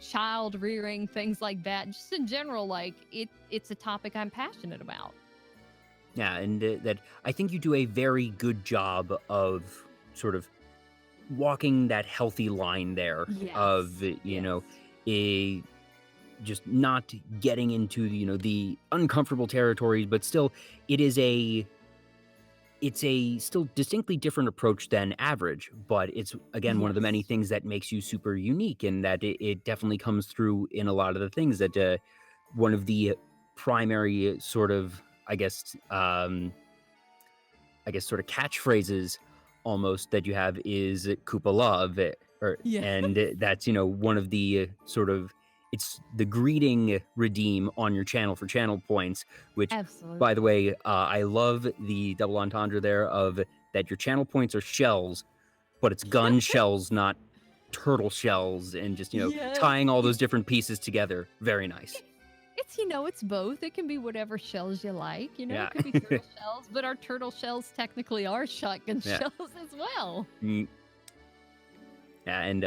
child rearing, things like that. Just in general, like it's a topic I'm passionate about. Yeah, and that I think you do a very good job of sort of walking that healthy line there of, Yes. Yes. a just not getting into, the uncomfortable territories, but still it is it's a still distinctly different approach than average, but it's again one of the many Yes. things that makes you super unique, and that it definitely comes through in a lot of the things that one of the primary sort of sort of catchphrases almost that you have is Koopa Love, Yeah. and that's one of the sort of it's the greeting redeem on your channel for channel points. Which, by the Absolutely. way, I love the double entendre there of that your channel points are shells, but it's gun shells, not turtle shells, and just Yes. tying all those different pieces together. Very nice. It's it's both. It can be whatever shells you like. Yeah. It could be turtle shells, but our turtle shells technically are shotgun Yeah. shells as well. Yeah, and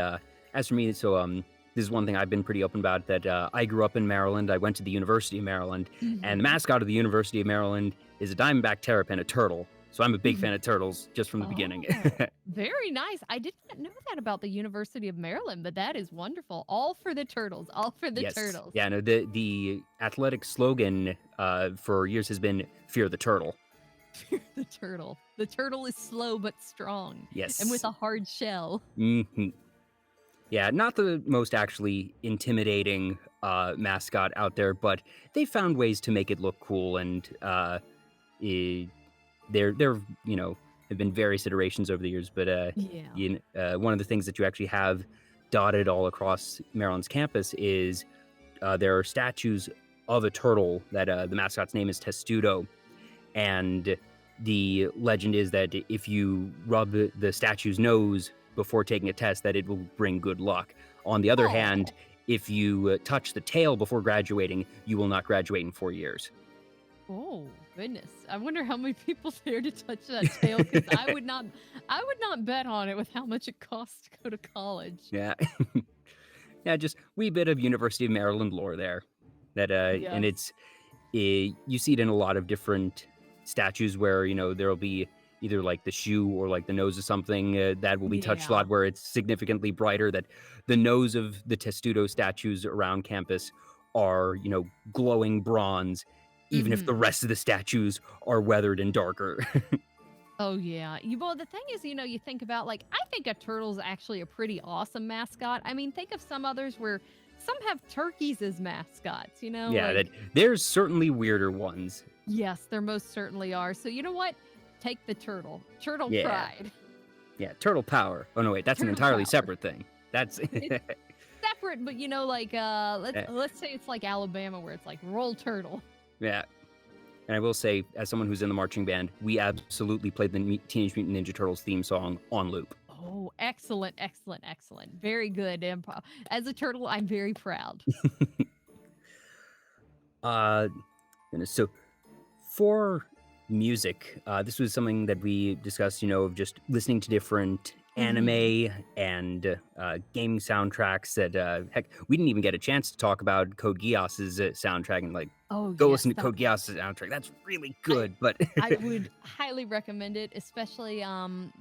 as for me, so this is one thing I've been pretty open about, that I grew up in Maryland. I went to the University of Maryland, and the Mhm. mascot of the University of Maryland is a diamondback terrapin, a turtle. So I'm a big Mhm. fan of turtles just from the beginning. Oh, very nice. I did not know that about the University of Maryland, but that is wonderful. All for the turtles. All for the Yes. turtles. Yeah, no, the athletic slogan for years has been "Fear the Turtle." The turtle. The turtle is slow but strong and with Yes. a hard shell. Hmm. Yeah, not the most actually intimidating mascot out there, but they found ways to make it look cool, and eh, there have been various iterations over the years, but Yeah. one of the things that you actually have dotted all across Maryland's campus is there are statues of a turtle that the mascot's name is Testudo, and the legend is that if you rub the statue's nose before taking a test, that it will bring good luck. On the other hand, Oh. if you touch the tail before graduating, you will not graduate in 4 years. Oh, goodness. I wonder how many people there to touch that tail, because I would not bet on it with how much it costs to go to college. Yeah. Yeah, just wee bit of University of Maryland lore there. That and Yes. you see it in a lot of different statues where there'll be either like the shoe or like the nose of something that will be touched a Yeah. lot, where it's significantly brighter. That the nose of the Testudo statues around campus are glowing bronze, even if the Mhm. rest of the statues are weathered and darker. Oh yeah. Well, the thing is, you think about like I think a turtle's actually a pretty awesome mascot. I mean, think of some others where some have turkeys as mascots, Yeah, like that there's certainly weirder ones. yes, there most certainly are. So you know what? Take the turtle. Turtle Yeah. pride. Yeah, turtle power. Oh no, wait, that's an Turtle entirely power. separate thing. That's It's separate, but like let's uh, let's say it's like Alabama where it's like roll turtle. yeah. And I will say, as someone who's in the marching band, we absolutely played the Teenage Mutant Ninja Turtles theme song on loop. Oh, excellent, excellent, excellent. Very good. And as a turtle, I'm very proud. So for music, this was something that we discussed, of just listening to different anime and gaming soundtracks that, heck, we didn't even get a chance to talk about Code Geass's soundtrack and go yes, listen to Code Geass's soundtrack. That's really good, but I would highly recommend it, especially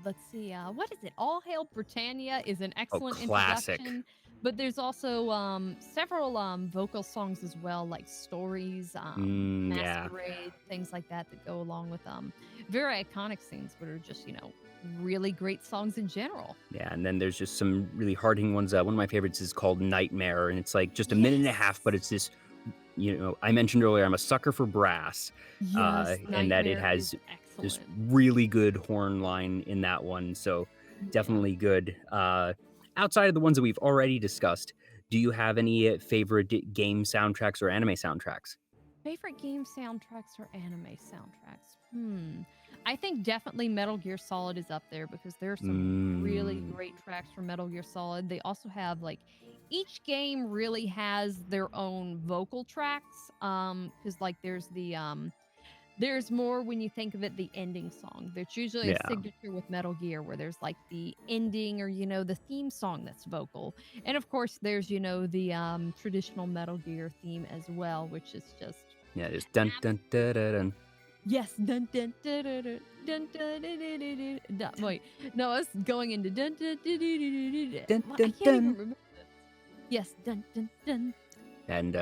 let's see, what is it? All Hail Britannia is an excellent classic. introduction. But there's also several vocal songs as well, like Stories, Masquerade, things like that go along with very iconic scenes, but are just, really great songs in general. Yeah, and then there's just some really hard-hitting ones. One of my favorites is called Nightmare, and it's like just a minute and a half, but it's this, I mentioned earlier, I'm a sucker for brass. Yes, and that it has this really good horn line in that one, so definitely good. Outside of the ones that we've already discussed, do you have any favorite game soundtracks or anime soundtracks? Favorite game soundtracks or anime soundtracks? I think definitely Metal Gear Solid is up there because there are some really great tracks for Metal Gear Solid. They also have each game really has their own vocal tracks. Because there's more when you think of it, the ending song. There's usually a signature with Metal Gear where there's the ending or, the theme song that's vocal. And of course, there's, the traditional Metal Gear theme as well, which is just... Yeah, it's dun dun dun dun dun. Yes, dun dun dun dun dun dun dun dun dun. Wait, no, I was going into dun dun dun dun dun. I can't even remember this. Yes, dun dun dun. And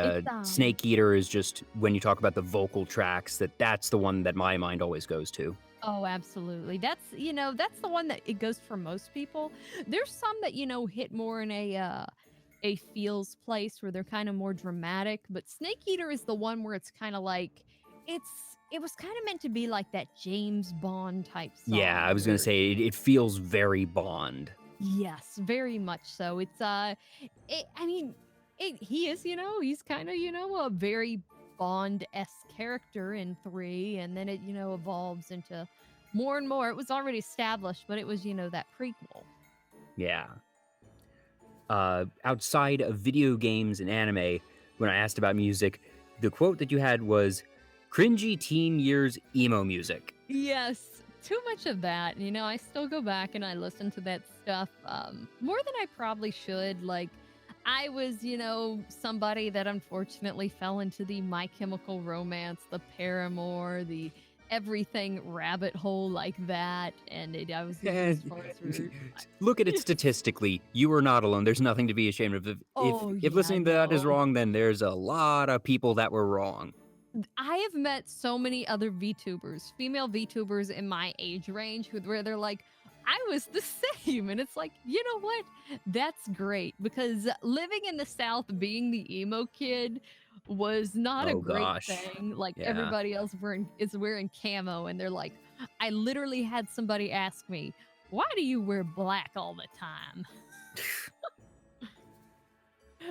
Snake Eater is just, when you talk about the vocal tracks, that's the one that my mind always goes to. Oh, absolutely. That's the one that it goes for most people. There's some that, hit more in a feels place where they're kind of more dramatic, but Snake Eater is the one where it's kind of it was kind of meant to be like that James Bond type song. Yeah, I was going to say it feels very Bond. Yes, very much so. It's he is, he's kind of, a very Bond-esque character in 3, and then it, evolves into more and more. It was already established, but it was, that prequel. Yeah. Outside of video games and anime, when I asked about music, the quote that you had was, "Cringy teen years emo music." Yes, too much of that. I still go back and I listen to that stuff more than I probably should. I was, somebody that unfortunately fell into the My Chemical Romance, the Paramore, the everything rabbit hole like that, and I was look at it statistically. You are not alone. There's nothing to be ashamed of. If listening to that is wrong, then there's a lot of people that were wrong. I have met so many other VTubers, female VTubers in my age range, where they're like, I was the same. And it's like, you know what? That's great, because living in the South, being the emo kid was not a great thing. Everybody else is wearing camo, and they're like, I literally had somebody ask me, why do you wear black all the time?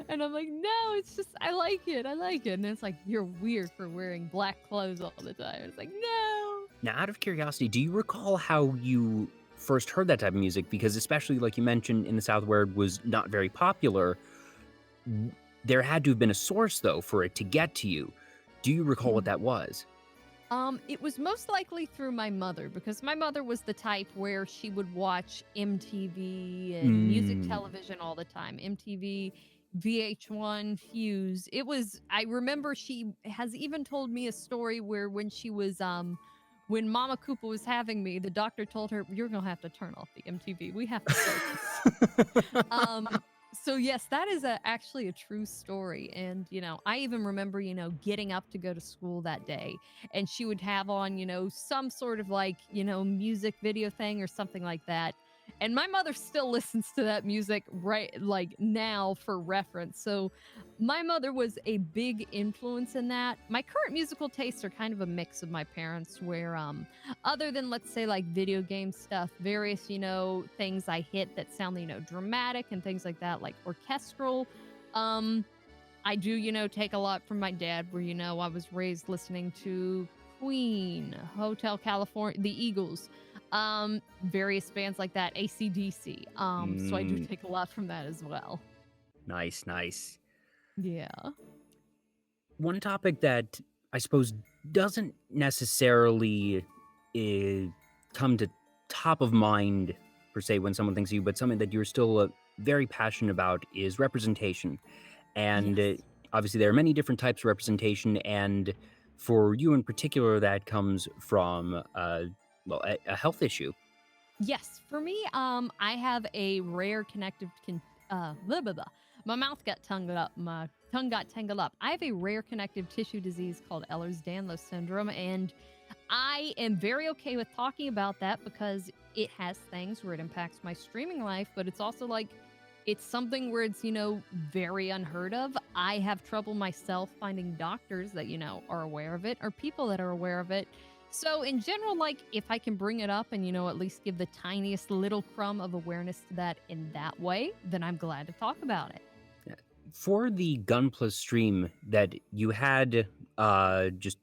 And I'm like, no, it's just, I like it. And it's like, you're weird for wearing black clothes all the time. It's like, no. Now, out of curiosity, do you recall how you first heard that type of music? Because especially like you mentioned in the South, where it was not very popular, there had to have been a source though for it to get to you. Do you recall what that was? It was most likely through my mother, because my mother was the type where she would watch MTV and music television all the time. MTV, VH1, Fuse. I remember she has even told me a story where when she was, when Mama Koopa was having me, the doctor told her, you're going to have to turn off the MTV. We have to focus. So yes, that is actually a true story. And, I even remember, getting up to go to school that day, and she would have on, some sort of music video thing or something like that. And my mother still listens to that music now for reference. So my mother was a big influence in that. My current musical tastes are kind of a mix of my parents, where other than, let's say, video game stuff, various, things I hit that sound, dramatic and things like that, like orchestral. I do, take a lot from my dad, where, I was raised listening to Queen, Hotel California, the Eagles, various bands like that, AC/DC. So I do take a lot from that as well. Nice, nice. Yeah. One topic that I suppose doesn't necessarily come to top of mind per se when someone thinks of you, but something that you're still very passionate about is representation. And Yes. obviously, there are many different types of representation, and for you in particular, that comes from a health issue. Yes, for me, I have a rare blah, blah, blah. My mouth got tongued up. My tongue got tangled up. I have a rare connective tissue disease called Ehlers-Danlos syndrome, and I am very okay with talking about that because it has things where it impacts my streaming life, but it's also like it's something where it's, very unheard of. I have trouble myself finding doctors that, are aware of it or people that are aware of it. So in general, like if I can bring it up and, at least give the tiniest little crumb of awareness to that in that way, then I'm glad to talk about it. For the Gunpla stream that you had, just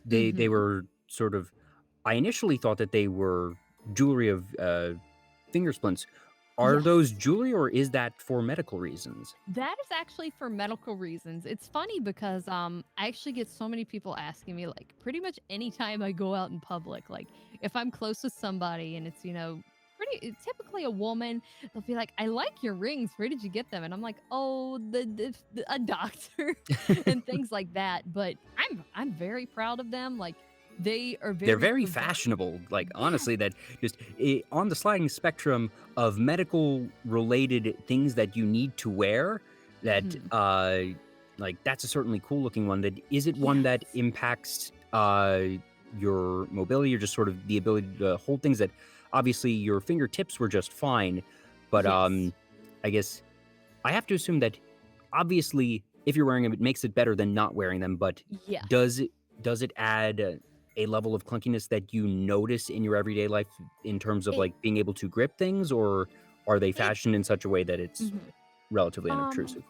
they were sort of. I initially thought that they were jewelry of finger splints. Are those Yes. jewelry, or is that for medical reasons? That is actually for medical reasons. It's funny because I actually get so many people asking me like pretty much anytime I go out in public, like if I'm close with somebody and it's, it's typically a woman, they'll be like, "I like your rings. Where did you get them?" And I'm like, "Oh, a doctor," and things like that. But I'm very proud of them. Like they're Very preventative. fashionable. Like, Yes. honestly, that just on the sliding spectrum of medical related things that you need to wear, that like that's a certainly cool looking one. That is it one that Yes. impacts your mobility, or just sort of the ability to hold things that obviously your fingertips were just fine, but Yes. I guess I have to assume that obviously if you're wearing them, it makes it better than not wearing them. But Yes. does it add a level of clunkiness that you notice in your everyday life in terms of It like being able to grip things, or are they it fashioned in such a way that it's mhm. relatively Um unobtrusive?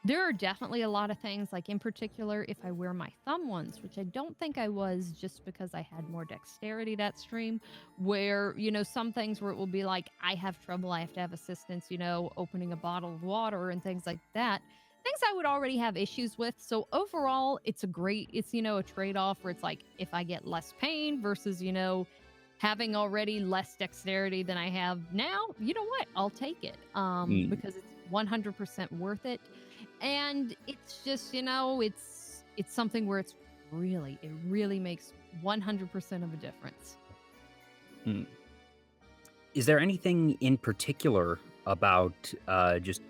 There are definitely a lot of things, like in particular, if I wear my thumb ones, which I don't think I was just because I had more dexterity that stream, where, some things where it will be like, I have trouble, I have to have assistance, opening a bottle of water and things like that. Things I would already have issues with. So overall, it's a trade off where it's like, if I get less pain versus, having already less dexterity than I have now, you know what? I'll take it because it's 100% worth it. And it's just, it's something where it really makes 100% of a difference. Mm. Is there anything in particular about just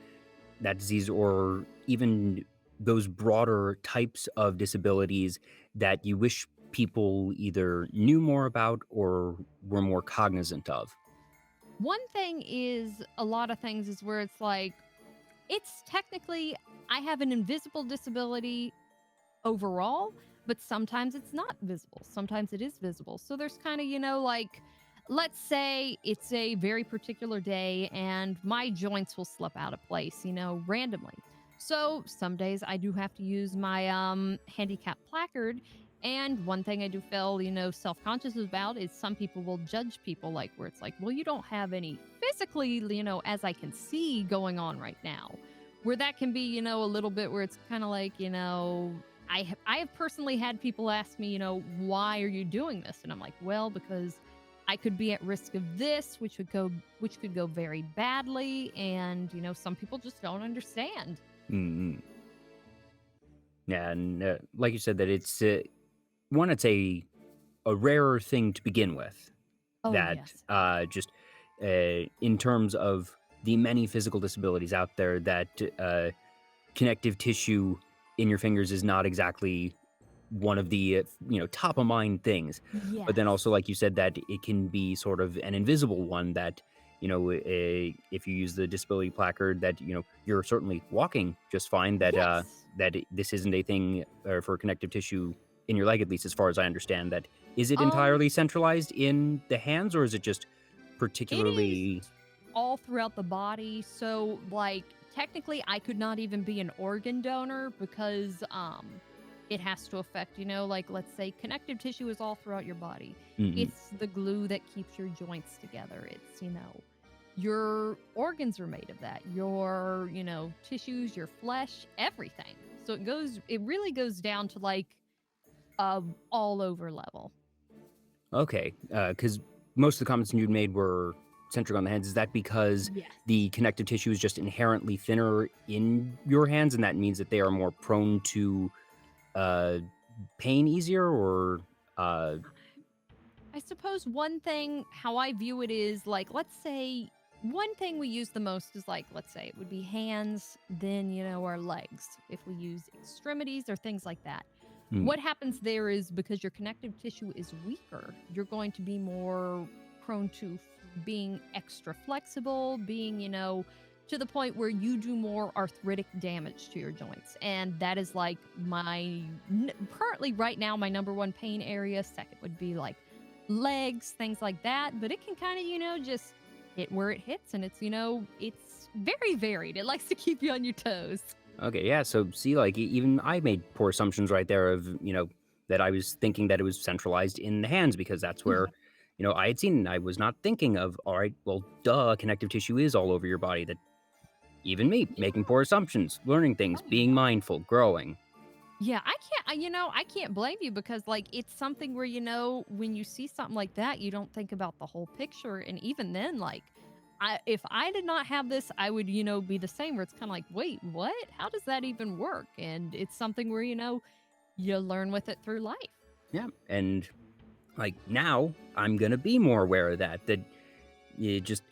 that disease, or even those broader types of disabilities, that you wish people either knew more about or were more cognizant of? One thing is a lot of things is where it's like, it's technically, I have an invisible disability overall, but sometimes it's not visible. Sometimes it is visible. So there's kind of, like, let's say it's a very particular day and my joints will slip out of place, randomly. So some days I do have to use my handicap placard. And one thing I do feel, self-conscious about is some people will judge people like where it's like, well, you don't have any physically, as I can see going on right now. Where that can be, a little bit where it's kind of like, I have personally had people ask me, why are you doing this? And I'm like, well, because I could be at risk of this, which could go very badly, and some people just don't understand. Mm-hmm. Yeah, and like you said, that it's one, it's a rarer thing to begin with. Oh That yes. just in terms of the many physical disabilities out there, that connective tissue in your fingers is not exactly one of the top of mind things. But then also, Yes. like you said, that it can be sort of an invisible one, that if you use the disability placard, that you're certainly walking just fine, that Yes. this isn't a thing for connective tissue in your leg, at least as far as I understand. That is it Um, entirely centralized in the hands, or is it just it is particularly? all throughout the body. So like technically I could not even be an organ donor because it has to affect, like let's say connective tissue is all throughout your body. Mhm. It's the glue that keeps your joints together. It's, your organs are made of that. Your, tissues, your flesh, everything. So it really goes down to like all over level. Okay, because most of the comments you'd made were centric on the hands. Is that because Yes. the connective tissue is just inherently thinner in your hands, and that means that they are more prone to pain easier, or I suppose one thing, how I view it is like, let's say one thing we use the most is like, let's say it would be hands, then, our legs, if we use extremities or things like that. Hmm. What happens there is because your connective tissue is weaker, you're going to be more prone to being extra flexible, being, to the point where you do more arthritic damage to your joints. And that is like currently right now, my number one pain area. Second would be like legs, things like that. But it can kind of, just hit where it hits. And it's, it's very varied. It likes to keep you on your toes. Okay, yeah. So see, like even I made poor assumptions right there of that I was thinking that it was centralized in the hands because that's where I had seen. I was not thinking of, all right, well, duh, connective tissue is all over your body. That even me making poor assumptions, learning things, being mindful, growing. Yeah, I can't blame you because like it's something where when you see something like that, you don't think about the whole picture, and even then, like if I did not have this, I would be the same. Where it's kind of like, wait, what? How does that even work? And it's something where you learn with it through life. Yeah, and like now I'm gonna be more aware of that. That you just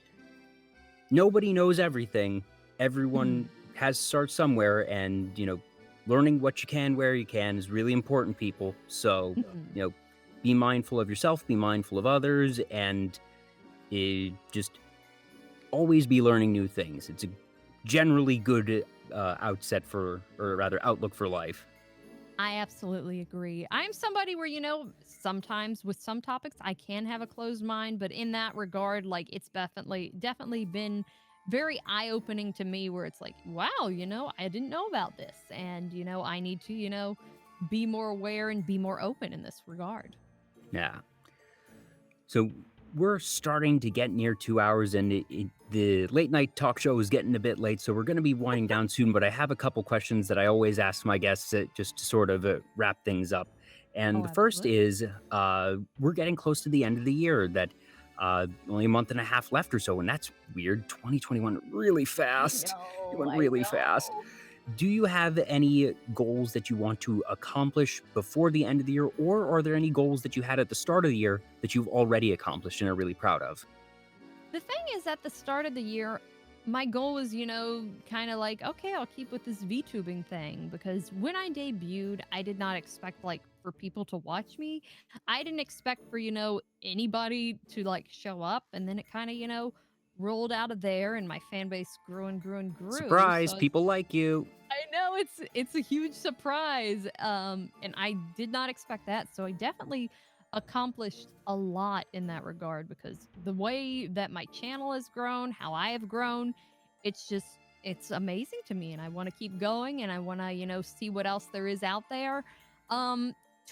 nobody knows everything. Everyone has to start somewhere, and learning what you can where you can is really important, people. So be mindful of yourself, be mindful of others, and just always be learning new things. It's a generally good outlook for life. I absolutely agree. I'm somebody where, sometimes with some topics I can have a closed mind, but in that regard, like it's definitely been very eye-opening to me where it's like, wow, I didn't know about this. And, I need to, be more aware and be more open in this regard. Yeah. So we're starting to get near 2 hours, and the late night talk show is getting a bit late, so we're going to be winding down soon. But I have a couple questions that I always ask my guests just to sort of wrap things up. And the first is, we're getting close to the end of the year. That only a month and a half left or so, and that's weird. 2021 really fast. It went really fast. Do you have any goals that you want to accomplish before the end of the year, or are there any goals that you had at the start of the year that you've already accomplished and are really proud of? The thing is, at the start of the year, my goal was, kind of like, okay, I'll keep with this VTubing thing because when I debuted, I did not expect like for people to watch me. I didn't expect for, anybody to like show up, and then it kind of, rolled out of there and my fan base grew and grew and grew. Surprise, So people like you. I know it's a huge surprise. And I did not expect that. So I definitely accomplished a lot in that regard because the way that my channel has grown, how I have grown, it's amazing to me and I want to keep going and I want to, see what else there is out there.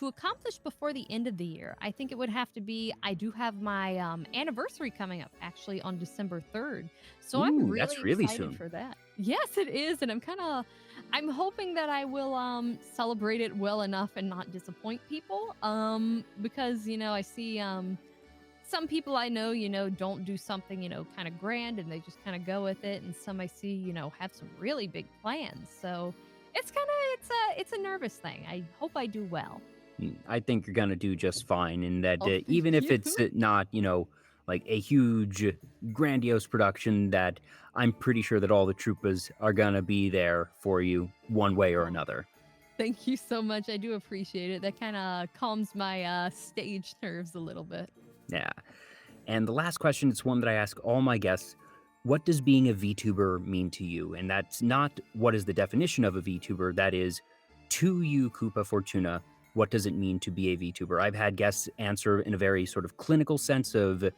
To accomplish before the end of the year, I think it would have to be I do have my anniversary coming up actually on December 3rd. So I'm really that's really excited soon. for that. Yes, it is. And I'm hoping that I will celebrate it well enough and not disappoint people. Because, I see some people I know, don't do something, kind of grand and they just kind of go with it. And some I see, have some really big plans. So it's a nervous thing. I hope I do well. I think you're going to do just fine in that Oh, even thank if you. it's not, like a huge, grandiose production, that I'm pretty sure that all the Troopas are going to be there for you one way or another. Thank you so much. I do appreciate it. That kind of calms my stage nerves a little bit. Yeah. And the last question is one that I ask all my guests. What does being a VTuber mean to you? And that's not what is the definition of a VTuber. That is, to you, Koopa Fortuna, what does it mean to be a VTuber? I've had guests answer in a very sort of clinical sense of, it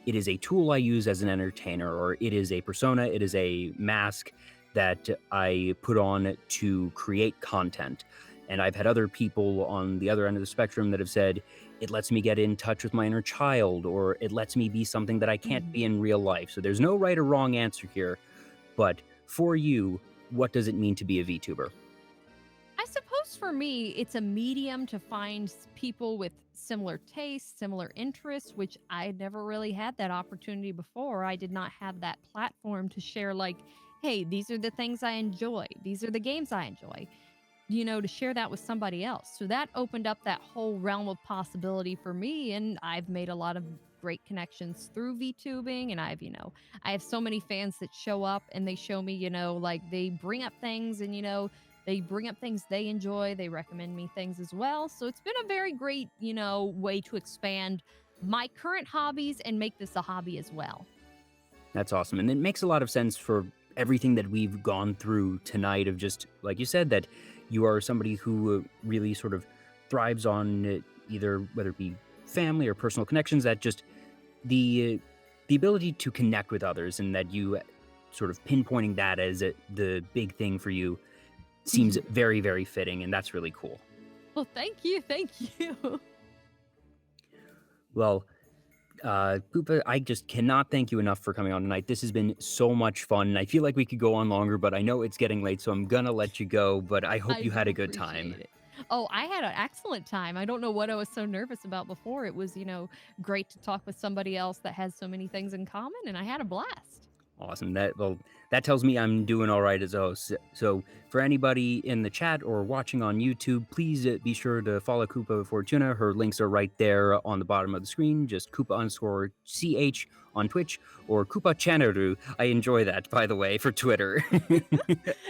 is a tool I use as an entertainer, or it is a persona, it is a mask that I put on to create content. And I've had other people on the other end of the spectrum that have said, it lets me get in touch with my inner child, or it lets me be something that I can't be in real life. So there's no right or wrong answer here. But for you, what does it mean to be a VTuber? I suppose for me, it's a medium to find people with similar tastes, similar interests, which I never really had that opportunity before. I did not have that platform to share, like, hey, these are the things I enjoy, these are the games I enjoy, to share that with somebody else. So that opened up that whole realm of possibility for me. And I've made a lot of great connections through VTubing. And I have so many fans that show up and they show me, like they bring up things and, they bring up things they enjoy. They recommend me things as well. So it's been a very great, way to expand my current hobbies and make this a hobby as well. That's awesome. And it makes a lot of sense for everything that we've gone through tonight of just, like you said, that you are somebody who really sort of thrives on either whether it be family or personal connections, that just the ability to connect with others, and that you sort of pinpointing that as the big thing for you seems very, very fitting, and that's really cool. Well, thank you. Thank you. Well, Koopa, I just cannot thank you enough for coming on tonight. This has been so much fun, and I feel like we could go on longer, but I know it's getting late, so I'm gonna let you go, but I hope you had a good time. It. Oh, I had an excellent time. I don't know what I was so nervous about before. It was, great to talk with somebody else that has so many things in common, and I had a blast. Awesome. That tells me I'm doing all right as a host. So for anybody in the chat or watching on YouTube, please be sure to follow Koopa Fortuna. Her links are right there on the bottom of the screen. Just Koopa_CH on Twitch, or Koopa Chanaru. I enjoy that, by the way, for Twitter.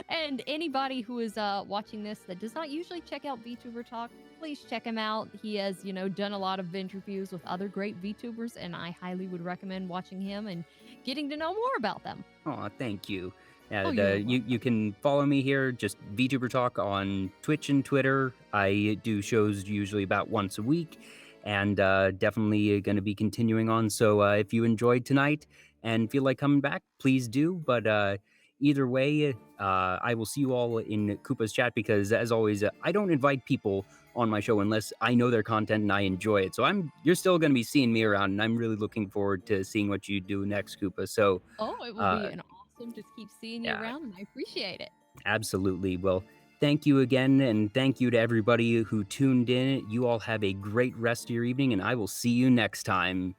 And anybody who is watching this that does not usually check out Vtuber Talk, please check him out. He has, done a lot of interviews with other great VTubers, and I highly would recommend watching him and getting to know more about them. Oh, thank you. You can follow me here, just VTuber Talk on Twitch and Twitter. I do shows usually about once a week, and definitely going to be continuing on. So if you enjoyed tonight and feel like coming back, please do. But either way, I will see you all in Koopa's chat, because as always, I don't invite people on my show unless I know their content and I enjoy it. So you're still going to be seeing me around, and I'm really looking forward to seeing what you do next, Koopa. So it will be an awesome to keep seeing you around, and I appreciate it. Absolutely. Well, thank you again, and thank you to everybody who tuned in. You all have a great rest of your evening, and I will see you next time.